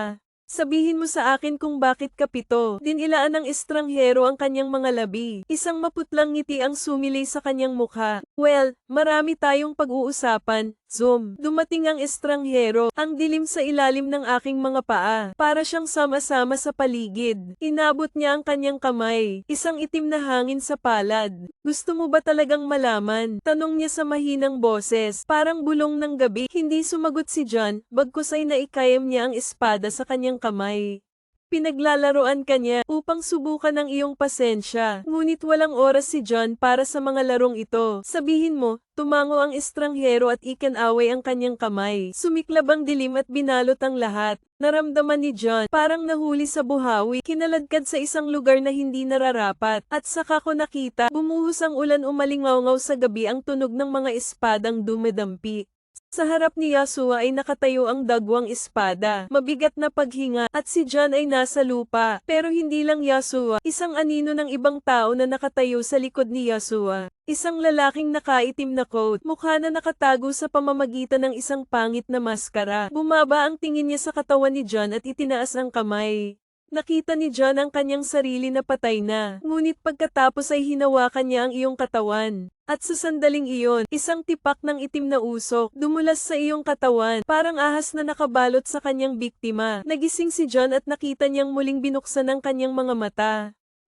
A: Sabihin mo sa akin kung bakit kapito. Dinilaan ng estranghero ang kanyang mga labi. Isang maputlang ngiti ang sumilay sa kanyang mukha. Well, marami tayong pag-uusapan. Zoom. Dumating ang estranghero. Ang dilim sa ilalim ng aking mga paa. Para siyang sama-sama sa paligid. Inabot niya ang kanyang kamay. Isang itim na hangin sa palad. Gusto mo ba talagang malaman? Tanong niya sa mahinang boses. Parang bulong ng gabi. Hindi sumagot si John. Bagkus ay naikayam niya ang espada sa kanyang kamay. Pinaglalaroan ka niya upang subukan ang iyong pasensya. Ngunit walang oras si John para sa mga larong ito. Sabihin mo, tumango ang estranghero at ikinaway ang kanyang kamay. Sumiklab ang dilim at binalot ang lahat. Naramdaman ni John, parang nahuli sa buhawi, kinaladkad sa isang lugar na hindi nararapat. At saka ko nakita, bumuhos ang ulan umalingaw-ngaw sa gabi ang tunog ng mga espadang dumedampi. Sa harap ni Yasuo ay nakatayo ang dagwang espada, mabigat na paghinga, at si John ay nasa lupa. Pero hindi lang Yasuo, isang anino ng ibang tao na nakatayo sa likod ni Yasuo. Isang lalaking nakaitim na coat, mukha na nakatago sa pamamagitan ng isang pangit na maskara. Bumaba ang tingin niya sa katawan ni John at itinaas ang kamay. Nakita ni John ang kanyang sarili na patay na, ngunit pagkatapos ay hinawakan niya ang iyong katawan. At sa sandaling iyon, isang tipak ng itim na usok dumulas sa iyong katawan, parang ahas na nakabalot sa kanyang biktima. Nagising si John at nakita niyang muling binuksan ang kanyang mga mata.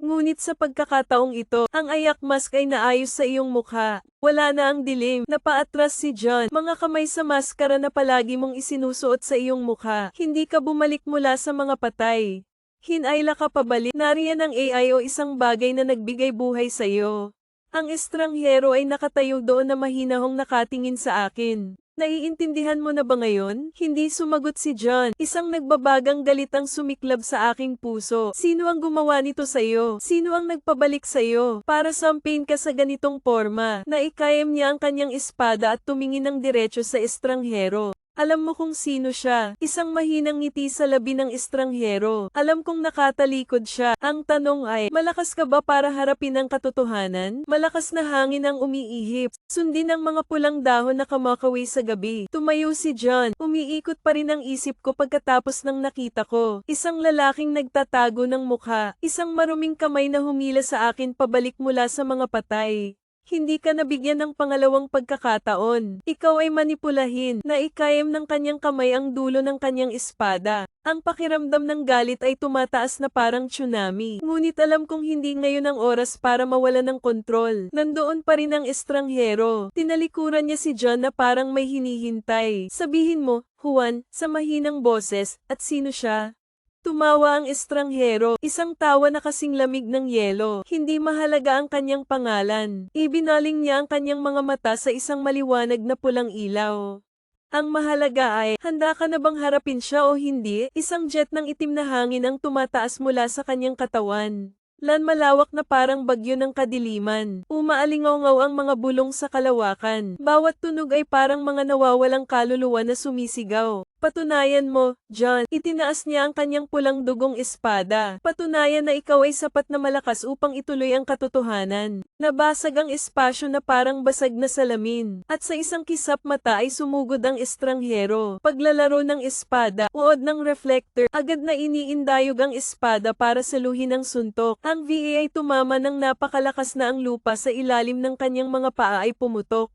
A: Ngunit sa pagkakataong ito, ang ayak mask ay naayos sa iyong mukha. Wala na ang dilim. Napaatras si John, mga kamay sa maskara na palagi mong isinusuot sa iyong mukha. Hindi ka bumalik mula sa mga patay. Hinayla ka pabalik. Nariyan ang AI o isang bagay na nagbigay buhay sa iyo. Ang estranghero ay nakatayo doon na mahinahong nakatingin sa akin. Naiintindihan mo na ba ngayon? Hindi sumagot si John. Isang nagbabagang galit ang sumiklab sa aking puso. Sino ang gumawa nito sa iyo? Sino ang nagpabalik sa iyo? Para sampain ka sa ganitong forma. Naikayam niya ang kanyang espada at tumingin ng diretso sa estranghero. Alam mo kung sino siya, isang mahinang ngiti sa labi ng estranghero. Alam kong nakatalikod siya. Ang tanong ay, malakas ka ba para harapin ang katotohanan? Malakas na hangin ang umiihip. Sundin ang mga pulang dahon na kamakaway sa gabi. Tumayo si John. Umiikot pa rin ang isip ko pagkatapos ng nakita ko. Isang lalaking nagtatago ng mukha. Isang maruming kamay na humila sa akin pabalik mula sa mga patay. Hindi ka nabigyan ng pangalawang pagkakataon. Ikaw ay manipulahin. Naikayam ng kanyang kamay ang dulo ng kanyang espada. Ang pakiramdam ng galit ay tumataas na parang tsunami. Ngunit alam kong hindi ngayon ang oras para mawala ng kontrol. Nandoon pa rin ang estranghero. Tinalikuran niya si John na parang may hinihintay. Sabihin mo, Juan, sa mahinang boses, at sino siya? Tumawa ang estranghero, isang tawa na kasing lamig ng yelo. Hindi mahalaga ang kanyang pangalan. Ibinaling niya ang kanyang mga mata sa isang maliwanag na pulang ilaw. Ang mahalaga ay, handa ka na bang harapin siya o hindi? Isang jet ng itim na hangin ang tumataas mula sa kanyang katawan. Malawak na parang bagyo ng kadiliman. Umaalingaw-ngaw ang mga bulong sa kalawakan. Bawat tunog ay parang mga nawawalang kaluluwa na sumisigaw. Patunayan mo, John. Itinaas niya ang kanyang pulang dugong espada. Patunayan na ikaw ay sapat na malakas upang ituloy ang katotohanan. Nabasag ang espasyo na parang basag na salamin. At sa isang kisap mata ay sumugod ang estranghero. Paglalaro ng espada, uod ng reflector, agad na iniindayog ang espada para saluhin ang suntok. Ang VA ay tumama ng napakalakas na ang lupa sa ilalim ng kanyang mga paa ay pumutok.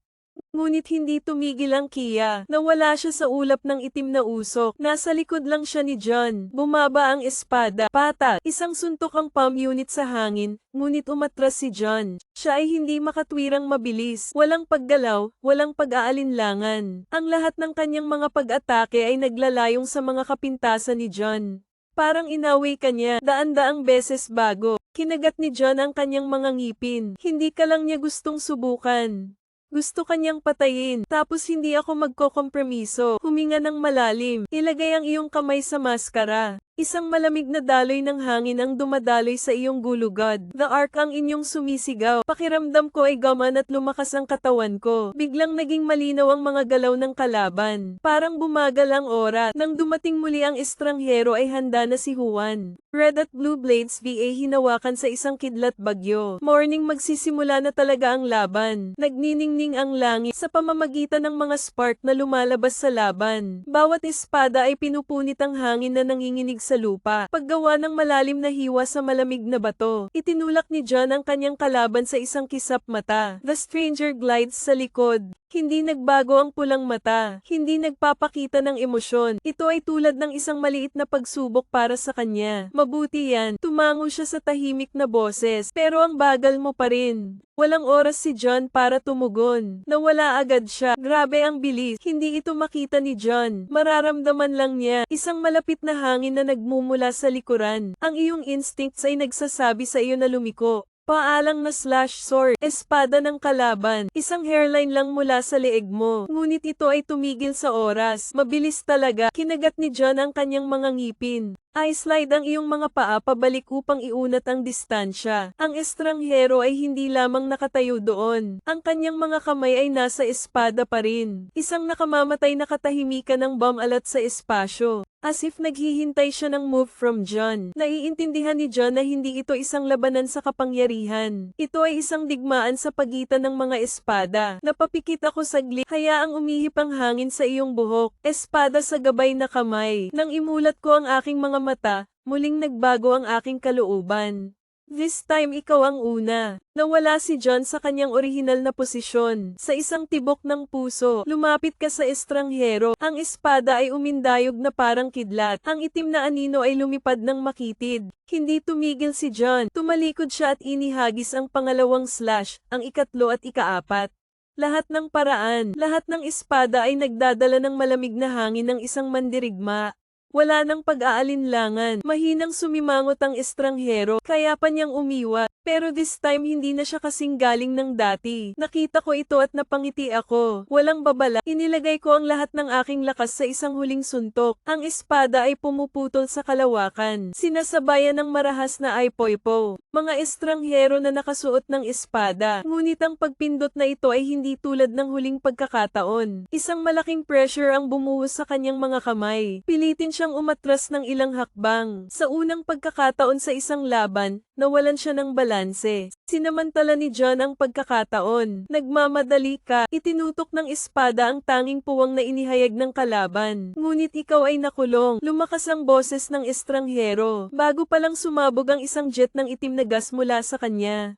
A: Ngunit hindi tumigil ang Kia. Nawala siya sa ulap ng itim na usok. Nasa likod lang siya ni John. Bumaba ang espada. Patak. Isang suntok ang palm unit sa hangin. Ngunit umatras si John. Siya ay hindi makatwirang mabilis. Walang paggalaw, walang pag-aalinlangan. Ang lahat ng kanyang mga pag-atake ay naglalayong sa mga kapintasan ni John. Parang inaway ka niya, daan-daang beses bago. Kinagat ni John ang kanyang mga ngipin. Hindi ka lang niya gustong subukan. Gusto kanyang patayin, tapos hindi ako magkokompromiso. Huminga ng malalim, ilagay ang iyong kamay sa maskara. Isang malamig na daloy ng hangin ang dumadaloy sa iyong gulugod. The Ark ang inyong sumisigaw. Pakiramdam ko ay gaman at lumakas ang katawan ko. Biglang naging malinaw ang mga galaw ng kalaban. Parang bumagal ang oras. Nang dumating muli ang estranghero ay handa na si Juan. Red at blue blades VA hinawakan sa isang kidlat bagyo. Morning magsisimula na talaga ang laban. Nagniningning ang langit sa pamamagitan ng mga spark na lumalabas sa laban. Bawat espada ay pinupunit ang hangin na nanginginig sa lupa. Paggawa ng malalim na hiwa sa malamig na bato. Itinulak ni John ang kanyang kalaban sa isang kisap mata. The stranger glides sa likod. Hindi nagbago ang pulang mata. Hindi nagpapakita ng emosyon. Ito ay tulad ng isang maliit na pagsubok para sa kanya. Mabuti yan. Tumango siya sa tahimik na boses. Pero ang bagal mo pa rin. Walang oras si John para tumugon. Nawala agad siya. Grabe ang bilis. Hindi ito makita ni John. Mararamdaman lang niya. Isang malapit na hangin na nagmumula sa likuran. Ang iyong instincts ay nagsasabi sa iyo na lumiko. Paalang na slash sword, espada ng kalaban, isang hairline lang mula sa leeg mo. Ngunit ito ay tumigil sa oras. Mabilis talaga. Kinagat ni John ang kanyang mga ngipin. I-slide ang iyong mga paa pabalik upang iunat ang distansya. Ang estranghero ay hindi lamang nakatayo doon. Ang kanyang mga kamay ay nasa espada pa rin. Isang nakamamatay na katahimikan ng bomb alat sa espasyo. As if naghihintay siya ng move from John. Naiintindihan ni John na hindi ito isang labanan sa kapangyarihan. Ito ay isang digmaan sa pagitan ng mga espada. Napapikit ako saglit, hayaang umihip ang hangin sa iyong buhok. Espada sa gabay na kamay. Nang imulat ko ang aking mga mata, muling nagbago ang aking kalooban. This time ikaw ang una. Nawala si John sa kanyang orihinal na posisyon. Sa isang tibok ng puso, lumapit ka sa estranghero. Ang espada ay umindayog na parang kidlat. Ang itim na anino ay lumipad ng makitid. Hindi tumigil si John. Tumalikod siya at inihagis ang pangalawang slash, ang ikatlo at ikaapat. Lahat ng paraan, lahat ng espada ay nagdadala ng malamig na hangin ng isang mandirigma. Wala nang pag-aalinlangan, mahinang sumimangot ang estranghero, kaya pa niyang umiwa. Pero this time hindi na siya kasing galing ng dati. Nakita ko ito at napangiti ako. Walang babala, inilagay ko ang lahat ng aking lakas sa isang huling suntok. Ang espada ay pumuputol sa kalawakan. Sinasabayan ng marahas na aypoypo. Mga estranghero na nakasuot ng espada. Ngunit ang pagpindot na ito ay hindi tulad ng huling pagkakataon. Isang malaking pressure ang bumuhos sa kanyang mga kamay. Pilitin siyang umatras ng ilang hakbang. Sa unang pagkakataon sa isang laban, nawalan siya ng balanse. Sinamantala ni John ang pagkakataon. Nagmamadali ka, itinutok ng espada ang tanging puwang na inihayag ng kalaban. Ngunit ikaw ay nakulong. Lumakas ang boses ng estranghero. Bago palang sumabog ang isang jet ng itim na gas mula sa kanya.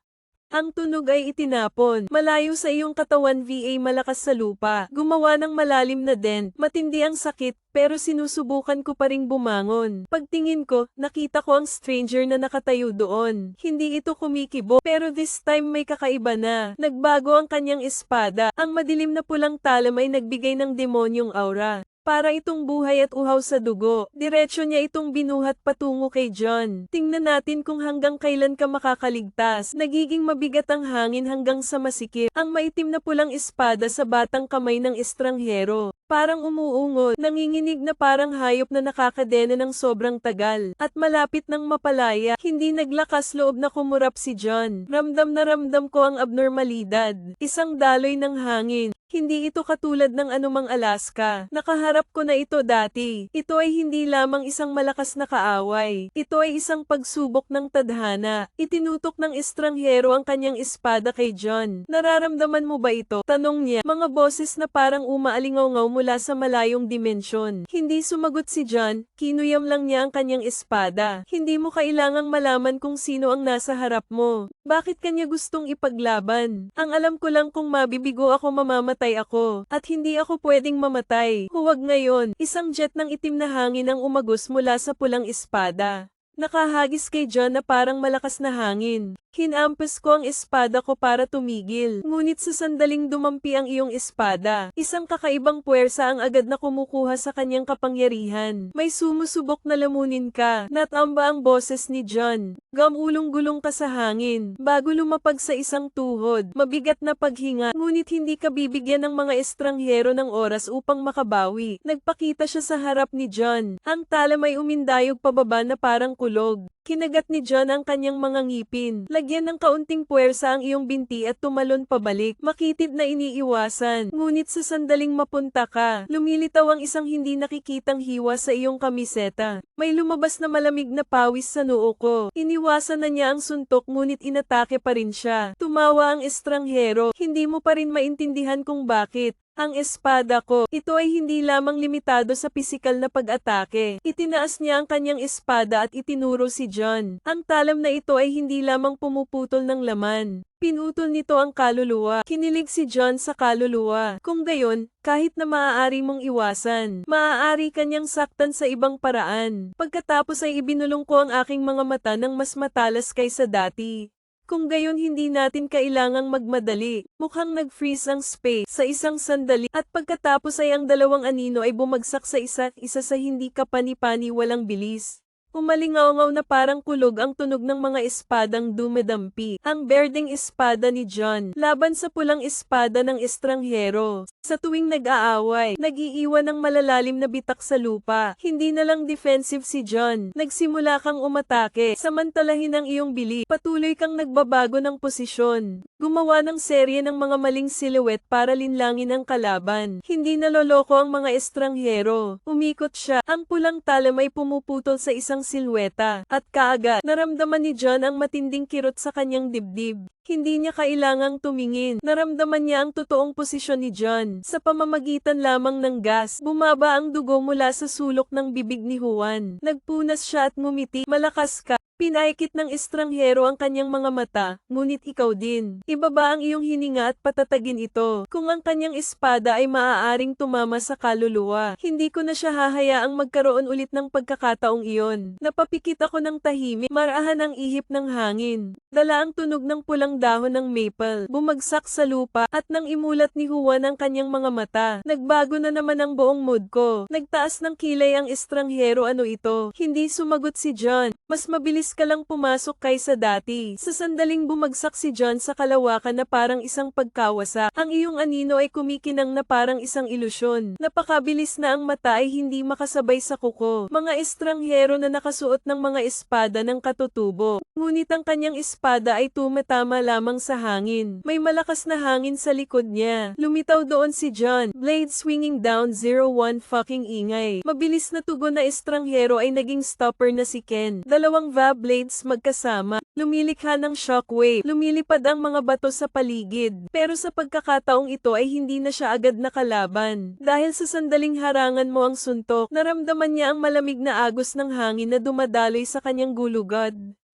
A: Ang tunog ay itinapon, malayo sa iyong katawan va malakas sa lupa, gumawa ng malalim na dent, matindi ang sakit, pero sinusubukan ko pa ring bumangon. Pagtingin ko, nakita ko ang stranger na nakatayo doon. Hindi ito kumikibo, pero this time may kakaiba na. Nagbago ang kanyang espada, ang madilim na pulang talam ay nagbigay ng demonyong aura. Para itong buhay at uhaw sa dugo, diretsyo niya itong binuhat patungo kay John. Tingnan natin kung hanggang kailan ka makakaligtas. Nagiging mabigat ang hangin hanggang sa masikip. Ang maitim na pulang espada sa batang kamay ng estranghero. Parang umuungol, nanginginig na parang hayop na nakakadena ng sobrang tagal. At malapit ng mapalaya, hindi naglakas loob na kumurap si John. Ramdam na ramdam ko ang abnormalidad. Isang daloy ng hangin. Hindi ito katulad ng anumang Alaska. Nakaharap ko na ito dati. Ito ay hindi lamang isang malakas na kaaway. Ito ay isang pagsubok ng tadhana. Itinutok ng estranghero ang kanyang espada kay John. Nararamdaman mo ba ito? Tanong niya. Mga boses na parang umaalingaw mula sa malayong dimensyon. Hindi sumagot si John. Kinuyam lang niya ang kanyang espada. Hindi mo kailangang malaman kung sino ang nasa harap mo. Bakit kanya gustong ipaglaban? Ang alam ko lang kung mabibigo ako mamamatay ako, at hindi ako pwedeng mamatay. Huwag ngayon. Isang jet ng itim na hangin ang umagos mula sa pulang espada. Nakahagis kay John na parang malakas na hangin. Hinampas ko ang espada ko para tumigil. Ngunit sa sandaling dumampi ang iyong espada, isang kakaibang puwersa ang agad na kumukuha sa kanyang kapangyarihan. May sumusubok na lamunin ka. Natamba ang boses ni John. Gamulong-gulong ka sa hangin. Bago lumapag sa isang tuhod, mabigat na paghinga. Ngunit hindi ka bibigyan ng mga estranghero ng oras upang makabawi. Nagpakita siya sa harap ni John. Ang talam ay umindayog pababa na parang kulog. Kinagat ni John ang kanyang mga ngipin. Lagyan ng kaunting puwersa ang iyong binti at tumalon pabalik. Makitid na iniiwasan. Ngunit sa sandaling mapunta ka, lumilitaw ang isang hindi nakikitang hiwa sa iyong kamiseta. May lumabas na malamig na pawis sa noo ko. Iniwasan na niya ang suntok ngunit inatake pa rin siya. Tumawa ang estranghero. Hindi mo pa rin maintindihan kung bakit. Ang espada ko, ito ay hindi lamang limitado sa pisikal na pag-atake. Itinaas niya ang kanyang espada at itinuro si John. Ang talam na ito ay hindi lamang pumuputol ng laman. Pinutol nito ang kaluluwa. Kinilig si John sa kaluluwa. Kung gayon, kahit na maaari mong iwasan, maaari kanyang saktan sa ibang paraan. Pagkatapos ay ibinulong ko ang aking mga mata ng mas matalas kaysa dati. Kung gayon hindi natin kailangang magmadali. Mukhang nag-freeze ang space sa isang sandali at pagkatapos ay ang dalawang anino ay bumagsak sa isa't isa sa hindi kapani-pani walang bilis. Umalingaw-ngaw na parang kulog ang tunog ng mga espadang dumedampi. Ang berdeng espada ni John laban sa pulang espada ng estranghero. Sa tuwing nag-aaway, nag-iiwan ng malalalim na bitak sa lupa. Hindi na lang defensive si John. Nagsimula kang umatake. Samantalahin ang iyong bili. Patuloy kang nagbabago ng posisyon. Gumawa ng serye ng mga maling silhouette para linlangin ang kalaban. Hindi naloloko ang mga estranghero. Umikot siya. Ang pulang talam ay pumuputol sa isang silweta. At kaagad, naramdaman ni John ang matinding kirot sa kanyang dibdib. Hindi niya kailangang tumingin. Naramdaman niya ang totoong posisyon ni John. Sa pamamagitan lamang ng gas, bumaba ang dugo mula sa sulok ng bibig ni Juan. Nagpunas siya at ngumiti. Malakas ka. Pinaikit ng estranghero ang kanyang mga mata, ngunit ikaw din. Ibaba ang iyong hininga at patatagin ito. Kung ang kanyang espada ay maaaring tumama sa kaluluwa, hindi ko na siya hahayaang magkaroon ulit ng pagkakataong iyon. Napapikit ako ng tahimik, marahan ang ihip ng hangin. Dala ang tunog ng pulang dahon ng maple, bumagsak sa lupa, at nang imulat ni Juan ang kanyang mga mata, nagbago na naman ang buong mood ko. Nagtaas ng kilay ang estranghero, ano ito? Hindi sumagot si John. Mas mabilis ka lang pumasok kaysa dati. Sa sandaling bumagsak si John sa kalawakan na parang isang pagkawasak. Ang iyong anino ay kumikinang na parang isang ilusyon. Napakabilis na ang mata ay hindi makasabay sa kuko. Mga estranghero na nakasuot ng mga espada ng katutubo. Ngunit ang kanyang espada ay tumatama lamang sa hangin. May malakas na hangin sa likod niya. Lumitaw doon si John. Blade swinging down 01 fucking ingay. Mabilis na tugon na estranghero ay naging stopper na si Ken. Dalawang blades magkasama, lumilikha ng shockwave, lumilipad ang mga bato sa paligid. Pero sa pagkakataong ito ay hindi na siya agad nakalaban. Dahil sa sandaling harangan mo ang suntok, naramdaman niya ang malamig na agos ng hangin na dumadaloy sa kanyang gulugod.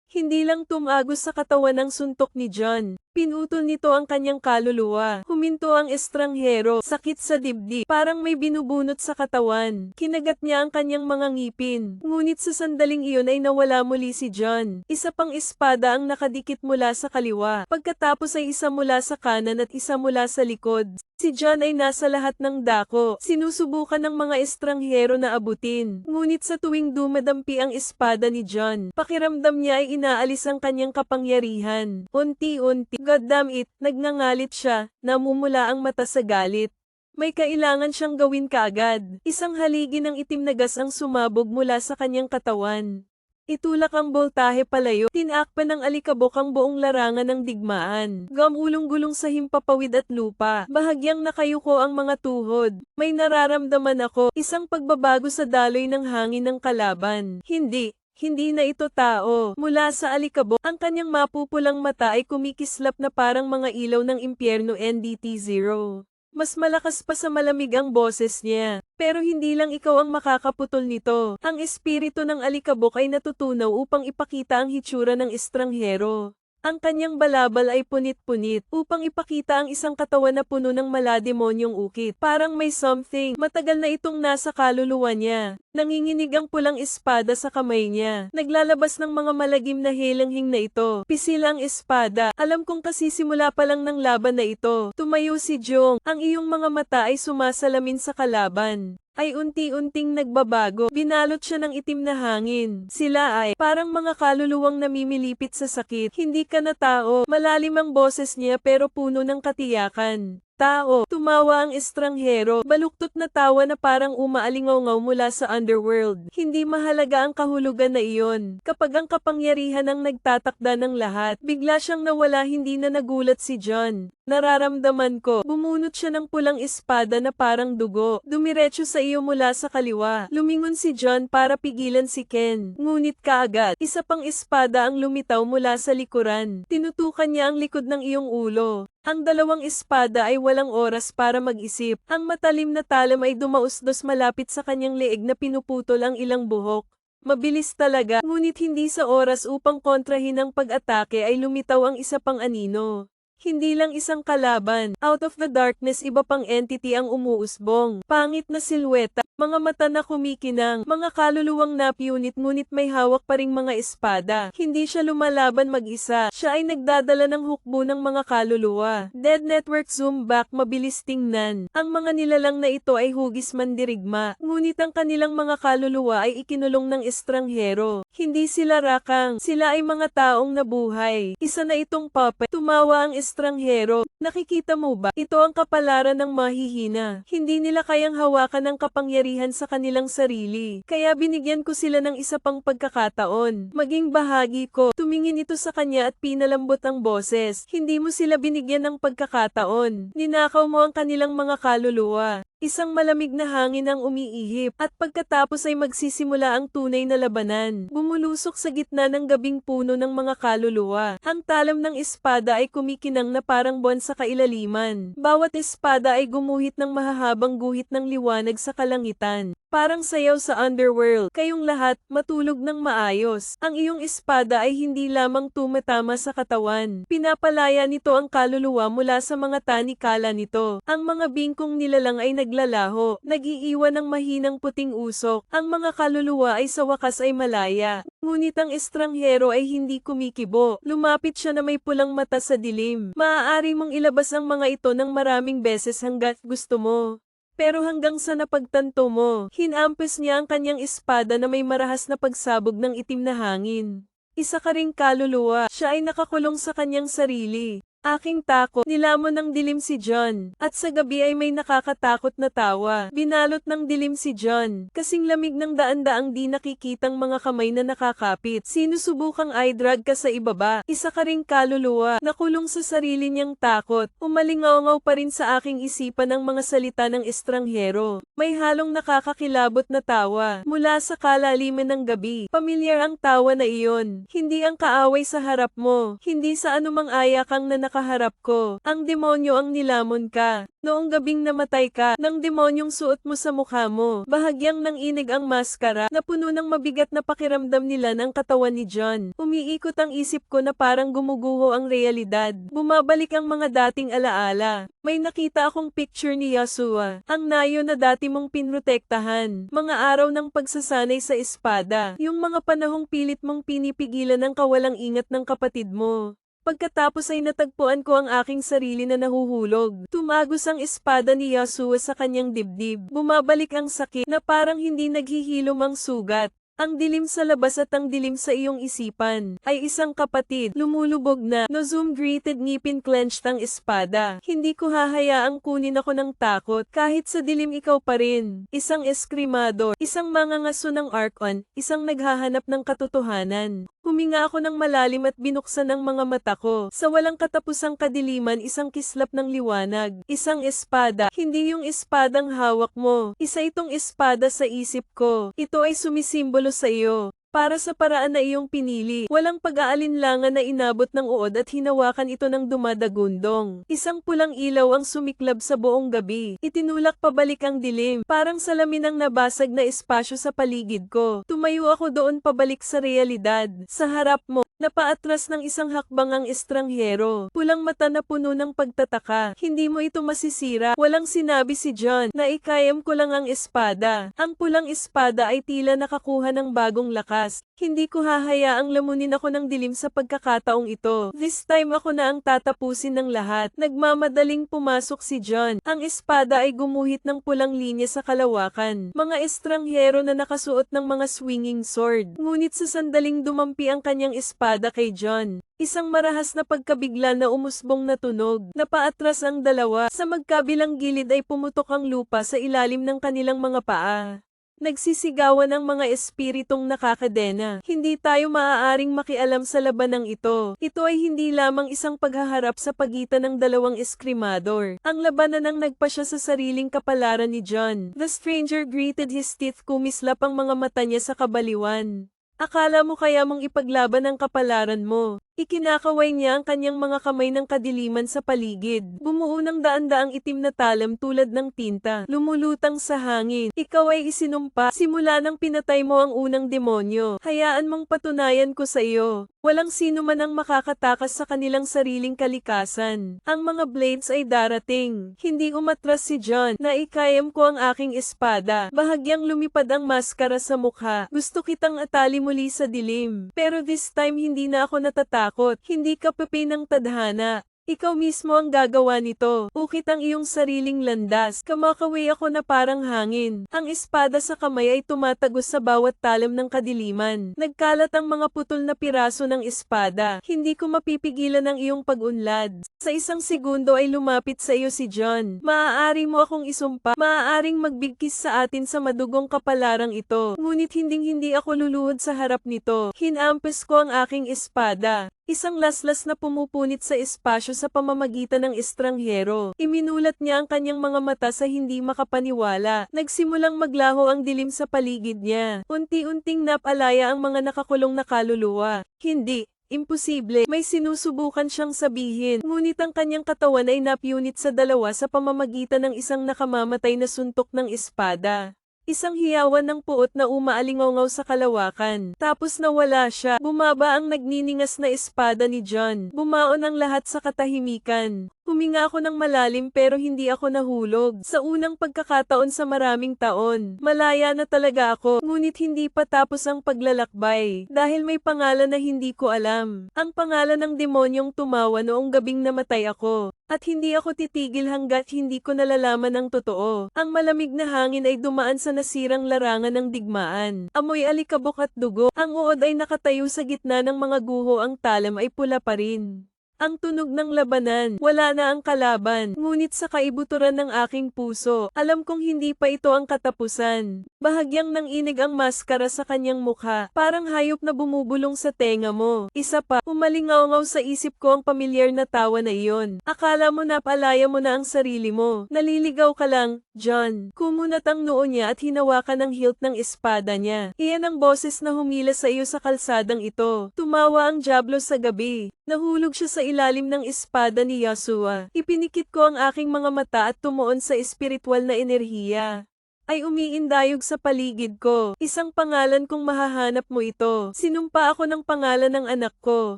A: Hindi lang tumagos sa katawan ng suntok ni John. Pinutol nito ang kanyang kaluluwa. Huminto ang estranghero, sakit sa dibdib, parang may binubunot sa katawan. Kinagat niya ang kanyang mga ngipin. Ngunit sa sandaling iyon ay nawala muli si John. Isa pang espada ang nakadikit mula sa kaliwa. Pagkatapos ay isa mula sa kanan at isa mula sa likod. Si John ay nasa lahat ng dako. Sinusubukan ng mga estranghero na abutin. Ngunit sa tuwing dumadampi ang espada ni John, pakiramdam niya ay inaalis ang kanyang kapangyarihan. Unti-unti, goddamn it, nagngangalit siya, namumula ang mata sa galit. May kailangan siyang gawin kaagad. Isang haligi ng itim na gas ang sumabog mula sa kanyang katawan. Itulak ang boltahe palayo, tinakpan ng alikabok ang buong larangan ng digmaan. Gamulong-gulong sa himpapawid at lupa, bahagyang nakayuko ang mga tuhod. May nararamdaman ako, isang pagbabago sa daloy ng hangin ng kalaban. Hindi na ito tao. Mula sa alikabok, ang kanyang mapupulang mata ay kumikislap na parang mga ilaw ng impyerno NDT-0. Mas malakas pa sa malamig ang boses niya. Pero hindi lang ikaw ang makakaputol nito. Ang espiritu ng alikabok ay natutunaw upang ipakita ang hitsura ng estranghero. Ang kanyang balabal ay punit-punit upang ipakita ang isang katawan na puno ng malademonyong ukit. Parang may something. Matagal na itong nasa kaluluwa niya. Nanginginig ang pulang espada sa kamay niya. Naglalabas ng mga malagim na helanghing na ito. Pisil ang espada. Alam kong kasisimula pa lang ng laban na ito. Tumayo si Jong. Ang iyong mga mata ay sumasalamin sa kalaban. Ay unti-unting nagbabago. Binalot siya ng itim na hangin. Sila ay parang mga kaluluwang namimilipit sa sakit. Hindi ka na tao. Malalim ang boses niya pero puno ng katiyakan. Tao, tumawa ang estranghero, baluktot na tawa na parang umaalingaw mula sa underworld. Hindi mahalaga ang kahulugan na iyon. Kapag ang kapangyarihan ang nagtatakda ng lahat, bigla siyang nawala, hindi na nagulat si John. Nararamdaman ko, bumunot siya ng pulang espada na parang dugo. Dumiretso sa iyo mula sa kaliwa. Lumingon si John para pigilan si Ken. Ngunit kaagad, isa pang espada ang lumitaw mula sa likuran. Tinutukan niya ang likod ng iyong ulo. Ang dalawang espada ay walang oras para mag-isip. Ang matalim na talam ay dumausdos malapit sa kanyang leeg na pinuputol ang ilang buhok. Mabilis talaga, ngunit hindi sa oras upang kontrahin ang pag-atake ay lumitaw ang isa pang anino. Hindi lang isang kalaban. Out of the darkness, iba pang entity ang umuusbong. Pangit na silweta, mga mata na kumikinang, mga kaluluwang napiunit ngunit may hawak pa ring mga espada. Hindi siya lumalaban mag-isa. Siya ay nagdadala ng hukbo ng mga kaluluwa. Dead Network zoom back, mabilis tingnan. Ang mga nilalang na ito ay hugis mandirigma. Ngunit ang kanilang mga kaluluwa ay ikinulong ng estranghero. Hindi sila rakang. Sila ay mga taong nabuhay. Isa na itong puppet. Tumawa ang estranghero. Nakikita mo ba? Ito ang kapalaran ng mahihina. Hindi nila kayang hawakan ang kapangyarihan sa kanilang sarili. Kaya binigyan ko sila ng isa pang pagkakataon. Maging bahagi ko. Tumingin ito sa kanya at pinalambot ang boses. Hindi mo sila binigyan ng pagkakataon. Ninakaw mo ang kanilang mga kaluluwa. Isang malamig na hangin ang umiihip, at pagkatapos ay magsisimula ang tunay na labanan. Bumulusok sa gitna ng gabing puno ng mga kaluluwa. Ang talam ng espada ay kumikinang na parang buwan sa kailaliman. Bawat espada ay gumuhit ng mahahabang guhit ng liwanag sa kalangitan. Parang sayaw sa underworld. Kayong lahat, matulog ng maayos. Ang iyong espada ay hindi lamang tumatama sa katawan. Pinapalaya nito ang kaluluwa mula sa mga tanikala nito. Ang mga bingkong nilalang ay naglalaho, nag-iiwan ng mahinang puting usok. Ang mga kaluluwa ay sa wakas ay malaya. Ngunit ang estranghero ay hindi kumikibo. Lumapit siya na may pulang mata sa dilim. Maaari mong ilabas ang mga ito ng maraming beses hanggat gusto mo. Pero hanggang sa napagtanto mo, hinampas niya ang kanyang espada na may marahas na pagsabog ng itim na hangin. Isa ka ring kaluluwa, siya ay nakakulong sa kanyang sarili. Aking takot, nilamon ng dilim si John, at sa gabi ay may nakakatakot na tawa. Binalot ng dilim si John, kasing lamig ng daan-daang di nakikitang mga kamay na nakakapit. Sinusubukang i-drag ka sa ibaba, isa ka ring kaluluwa, nakulong sa sarili niyang takot. Umalingaw-ngaw pa rin sa aking isipan ang mga salita ng estranghero. May halong nakakakilabot na tawa, mula sa kalaliman ng gabi. Pamilyar ang tawa na iyon, hindi ang kaaway sa harap mo, hindi sa anumang ayakang na nakaharap ko. Ang demonyo ang nilamon ka. Noong gabing namatay ka, ng demonyong suot mo sa mukha mo. Bahagyang nanginig ang maskara, na puno ng mabigat na pakiramdam nila ng katawan ni John. Umiikot ang isip ko na parang gumuguho ang realidad. Bumabalik ang mga dating alaala. May nakita akong picture ni Yasua, ang nayo na dati mong pinrotektahan. Mga araw ng pagsasanay sa espada. Yung mga panahong pilit mong pinipigilan ang kawalang ingat ng kapatid mo. Pagkatapos ay natagpuan ko ang aking sarili na nahuhulog. Tumagos ang espada ni Yasua sa kanyang dibdib. Bumabalik ang sakit na parang hindi naghihilom ang sugat. Ang dilim sa labas at ang dilim sa iyong isipan ay isang kapatid, lumulubog na. No-zoom greeted ngipin clenched ang espada. Hindi ko hahayaang kunin ako ng takot, kahit sa dilim ikaw pa rin. Isang eskrimador, isang mangangaso ng Archon, isang naghahanap ng katotohanan. Huminga ako ng malalim at binuksan ang mga mata ko. Sa walang katapusang kadiliman, isang kislap ng liwanag. Isang espada. Hindi yung espadang hawak mo. Isa itong espada sa isip ko. Ito ay sumisimbolo sa iyo. Para sa paraan na iyong pinili, walang pag-aalinlangan na inabot ng uod at hinawakan ito ng dumadagundong. Isang pulang ilaw ang sumiklab sa buong gabi. Itinulak pabalik ang dilim, parang salamin ang nabasag na espasyo sa paligid ko. Tumayo ako doon pabalik sa realidad. Sa harap mo, napaatras ng isang hakbang ang estranghero. Pulang mata na puno ng pagtataka. Hindi mo ito masisira. Walang sinabi si John na ikayam ko lang ang espada. Ang pulang espada ay tila nakakuha ng bagong lakas. Hindi ko hahayaang lamunin ako ng dilim sa pagkakataong ito. This time ako na ang tatapusin ng lahat. Nagmamadaling pumasok si John. Ang espada ay gumuhit ng pulang linya sa kalawakan. Mga estranghero na nakasuot ng mga swinging sword. Ngunit sa sandaling dumampi ang kanyang espada kay John. Isang marahas na pagkabigla na umusbong na tunog. Napaatras ang dalawa. Sa magkabilang gilid ay pumutok ang lupa sa ilalim ng kanilang mga paa. Nagsisigawan ang mga espiritong nakakadena. Hindi tayo maaaring makialam sa labanang ito. Ito ay hindi lamang isang paghaharap sa pagitan ng dalawang eskrimador. Ang labanan ang nagpasya sa sariling kapalaran ni John. The stranger gritted his teeth, kumislap ang mga mata niya sa kabaliwan. Akala mo kaya mong ipaglaban ang kapalaran mo? Ikinakaway niya ang kanyang mga kamay ng kadiliman sa paligid. Bumuo ng daan-daang itim na talam tulad ng tinta, lumulutang sa hangin. Ikaw ay isinumpa, simula nang pinatay mo ang unang demonyo. Hayaan mong patunayan ko sa iyo. Walang sino man ang makakatakas sa kanilang sariling kalikasan. Ang mga blades ay darating. Hindi umatras si John, na ikayam ko ang aking espada. Bahagyang lumipad ang maskara sa mukha. Gusto kitang atali muli sa dilim. Pero this time hindi na ako natatakot. Hindi ka pepe ng tadhana. Ikaw mismo ang gagawa nito. Ukit ang iyong sariling landas. Kamakaway ako na parang hangin. Ang espada sa kamay ay tumatagos sa bawat talam ng kadiliman. Nagkalat ang mga putol na piraso ng espada. Hindi ko mapipigilan ang iyong pag-unlad. Sa isang segundo ay lumapit sa iyo si John. Maaari mo akong isumpa. Maaaring magbigkis sa atin sa madugong kapalarang ito. Ngunit hinding-hindi ako luluhod sa harap nito. Hinampas ko ang aking espada. Isang laslas na pumupunit sa espasyo sa pamamagitan ng estranghero. Iminulat niya ang kanyang mga mata sa hindi makapaniwala. Nagsimulang maglaho ang dilim sa paligid niya. Unti-unting napalaya ang mga nakakulong na kaluluwa. Hindi. Imposible, may sinusubukan siyang sabihin, ngunit ang kanyang katawan ay napunit sa dalawa sa pamamagitan ng isang nakamamatay na suntok ng espada. Isang hiyawan ng puot na umaalingaw sa kalawakan. Tapos nawala siya. Bumaba ang nagniningas na espada ni John. Bumaon ang lahat sa katahimikan. Huminga ako ng malalim pero hindi ako nahulog. Sa unang pagkakataon sa maraming taon, malaya na talaga ako, ngunit hindi pa tapos ang paglalakbay. Dahil may pangalan na hindi ko alam. Ang pangalan ng demonyong tumawa noong gabing namatay ako. At hindi ako titigil hanggat hindi ko nalalaman ang totoo. Ang malamig na hangin ay dumaan sa nasirang larangan ng digmaan. Amoy alikabok at dugo. Ang uod ay nakatayo sa gitna ng mga guho, ang talam ay pula pa rin. Ang tunog ng labanan, wala na ang kalaban, ngunit sa kaibuturan ng aking puso, alam kong hindi pa ito ang katapusan. Bahagyang nanginig ang maskara sa kanyang mukha, parang hayop na bumubulong sa tenga mo. Isa pa, umalingaw sa isip ko ang pamilyar na tawa na iyon. Akala mo napalaya mo na ang sarili mo. Naliligaw ka lang, John. Kumunat ang noo niya at hinawakan ang hilt ng espada niya. Iyan ang boses na humila sa iyo sa kalsadang ito. Tumawa ang dyablo sa gabi. Nahulog siya sa ilalim ng espada ni Yahshua. Ipinikit ko ang aking mga mata at tumuon sa espiritual na enerhiya. Ay umiindayog sa paligid ko. Isang pangalan kung mahahanap mo ito. Sinumpa ako ng pangalan ng anak ko.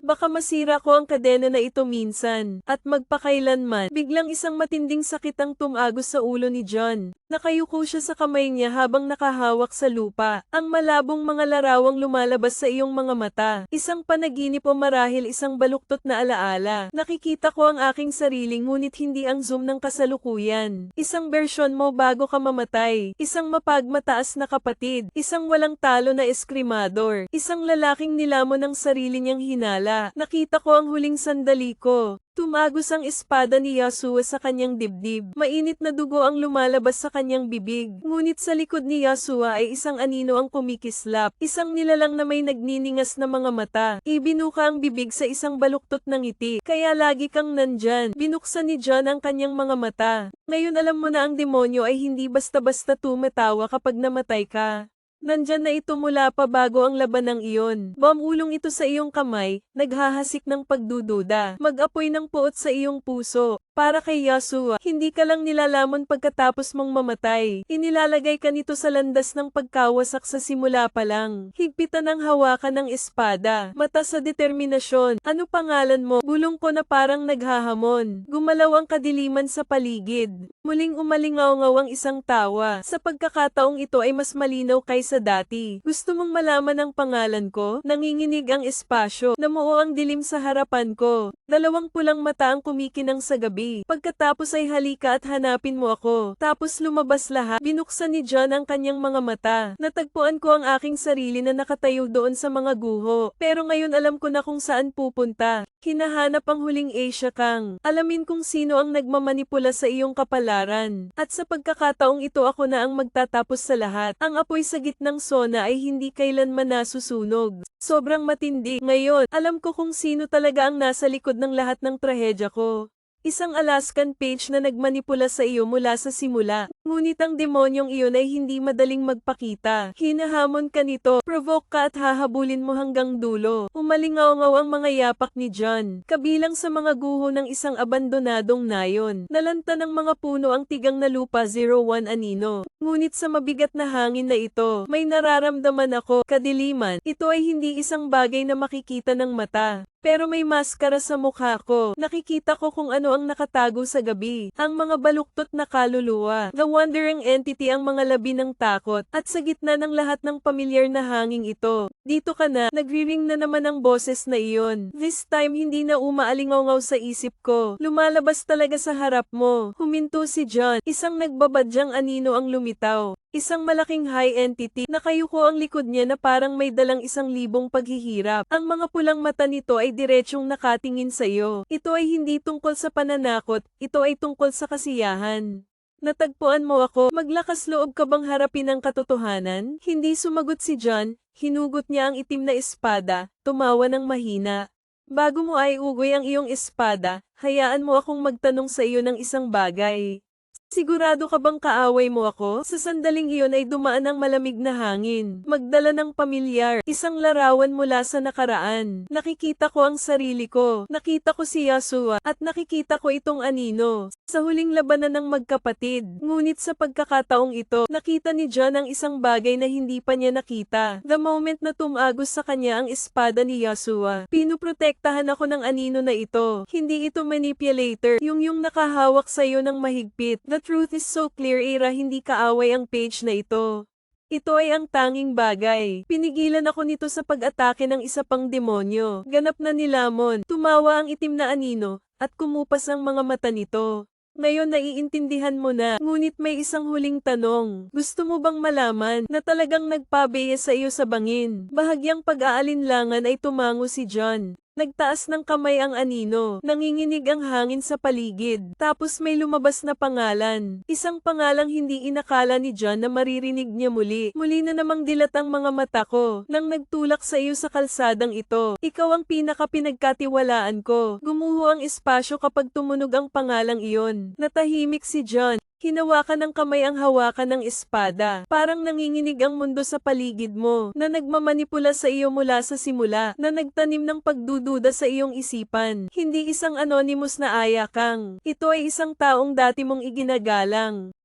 A: Baka masira ko ang kadena na ito minsan. At magpakailanman, biglang isang matinding sakit ang tumagos sa ulo ni John. Nakayuko siya sa kamay niya habang nakahawak sa lupa. Ang malabong mga larawang lumalabas sa iyong mga mata. Isang panaginip o marahil isang baluktot na alaala. Nakikita ko ang aking sarili ngunit hindi ang zoom ng kasalukuyan. Isang bersyon mo bago ka mamatay. Isang mapagmataas na kapatid, isang walang talo na eskrimador, isang lalaking nilamon ng sarili niyang hinala. Nakita ko ang huling sandali ko. Tumagos ang espada ni Yahshua sa kanyang dibdib. Mainit na dugo ang lumalabas sa kanyang bibig. Ngunit sa likod ni Yahshua ay isang anino ang kumikislap. Isang nilalang na may nagniningas na mga mata. Ibinuka ang bibig sa isang baluktot ng ngiti. Kaya lagi kang nandyan. Binuksan ni John ang kanyang mga mata. Ngayon alam mo na ang demonyo ay hindi basta-basta tumatawa kapag namatay ka. Nandyan na ito mula pa bago ang labanang iyon. Bumulong ito sa iyong kamay, naghahasik ng pagdududa. Mag-apoy ng puot sa iyong puso. Para kay Yahshua, hindi ka lang nilalamon pagkatapos mong mamatay. Inilalagay ka nito sa landas ng pagkawasak sa simula pa lang. Higpitan ang hawakan ng espada. Mata sa determinasyon. Ano pangalan mo? Bulong ko na parang naghahamon. Gumalaw ang kadiliman sa paligid. Muling umalingaw ang isang tawa. Sa pagkakataong ito ay mas malinaw kaysa dati. Gusto mong malaman ang pangalan ko? Nanginginig ang espasyo. Namuo ang dilim sa harapan ko. Dalawang pulang mata ang kumikinang sa gabi. Pagkatapos ay halika at hanapin mo ako. Tapos lumabas lahat. Binuksan ni John ang kanyang mga mata. Natagpuan ko ang aking sarili na nakatayo doon sa mga guho. Pero ngayon alam ko na kung saan pupunta. Hinahanap ang huling Asia Kang. Alamin kung sino ang nagmamanipula sa iyong kapalaran. At sa pagkakataong ito ako na ang magtatapos sa lahat. Ang apoy sa gitnang sona ay hindi kailanman nasusunog. Sobrang matindi. Ngayon, alam ko kung sino talaga ang nasa likod ng lahat ng trahedya ko. Isang Alaskan page na nagmanipula sa iyo mula sa simula. Ngunit ang demonyong iyon ay hindi madaling magpakita. Hinahamon ka nito, provoke ka at hahabulin mo hanggang dulo. Umalingaw ang mga yapak ni John. Kabilang sa mga guho ng isang abandonadong nayon. Nalanta ng mga puno ang tigang na lupa 01 anino. Ngunit sa mabigat na hangin na ito, may nararamdaman ako, kadiliman. Ito ay hindi isang bagay na makikita ng mata. Pero may maskara sa mukha ko. Nakikita ko kung ano ang nakatago sa gabi. Ang mga baluktot na kaluluwa. The wandering entity ang mga labi ng takot. At sa gitna ng lahat ng pamilyar na hanging ito. Dito ka na, nagriring na naman ang boses na iyon. This time hindi na umaalingaw sa isip ko. Lumalabas talaga sa harap mo. Huminto si John. Isang nagbabadyang anino ang lumitaw. Isang malaking high entity, nakayuko ang likod niya na parang may dalang 1,000 paghihirap. Ang mga pulang mata nito ay diretsyong nakatingin sa iyo. Ito ay hindi tungkol sa pananakot, ito ay tungkol sa kasiyahan. Natagpuan mo ako, maglakas loob ka bang harapin ang katotohanan? Hindi sumagot si John, hinugot niya ang itim na espada, tumawa ng mahina. Bago mo ay ugoy ang iyong espada, hayaan mo akong magtanong sa iyo ng isang bagay. Sigurado ka bang kaaway mo ako? Sa sandaling iyon ay dumaan ang malamig na hangin. Magdala ng pamilyar, isang larawan mula sa nakaraan. Nakikita ko ang sarili ko. Nakita ko si Yasua, at nakikita ko itong anino. Sa huling labanan ng magkapatid. Ngunit sa pagkakataong ito, nakita ni John ang isang bagay na hindi pa niya nakita. The moment na tumagos sa kanya ang espada ni Yasua, pinuprotektahan ako ng anino na ito. Hindi ito manipulator, yung nakahawak sa iyo ng mahigpit. The truth is so clear, Ira, hindi kaaway ang page na ito. Ito ay ang tanging bagay. Pinigilan ako nito sa pag-atake ng isa pang demonyo. Ganap na nilamon. Tumawa ang itim na anino, at kumupas ang mga mata nito. Ngayon naiintindihan mo na, ngunit may isang huling tanong. Gusto mo bang malaman na talagang nagpabeye sa iyo sa bangin? Bahagyang pag-aalinlangan ay tumango si John. Nagtaas ng kamay ang anino. Nanginginig ang hangin sa paligid. Tapos may lumabas na pangalan. Isang pangalang hindi inakala ni John na maririnig niya muli. Muli na namang dilat ang mga mata ko nang nagtulak sa iyo sa kalsadang ito. Ikaw ang pinaka-pinagkatiwalaan ko. Gumuho ang espasyo kapag tumunog ang pangalang iyon. Natahimik si John. Hinawakan ng kamay ang hawakan ng espada. Parang nanginginig ang mundo sa paligid mo, na nagmamanipula sa iyo mula sa simula, na nagtanim ng pagdududa sa iyong isipan. Hindi isang anonymous na ayakang. Ito ay isang taong dati mong iginagalang.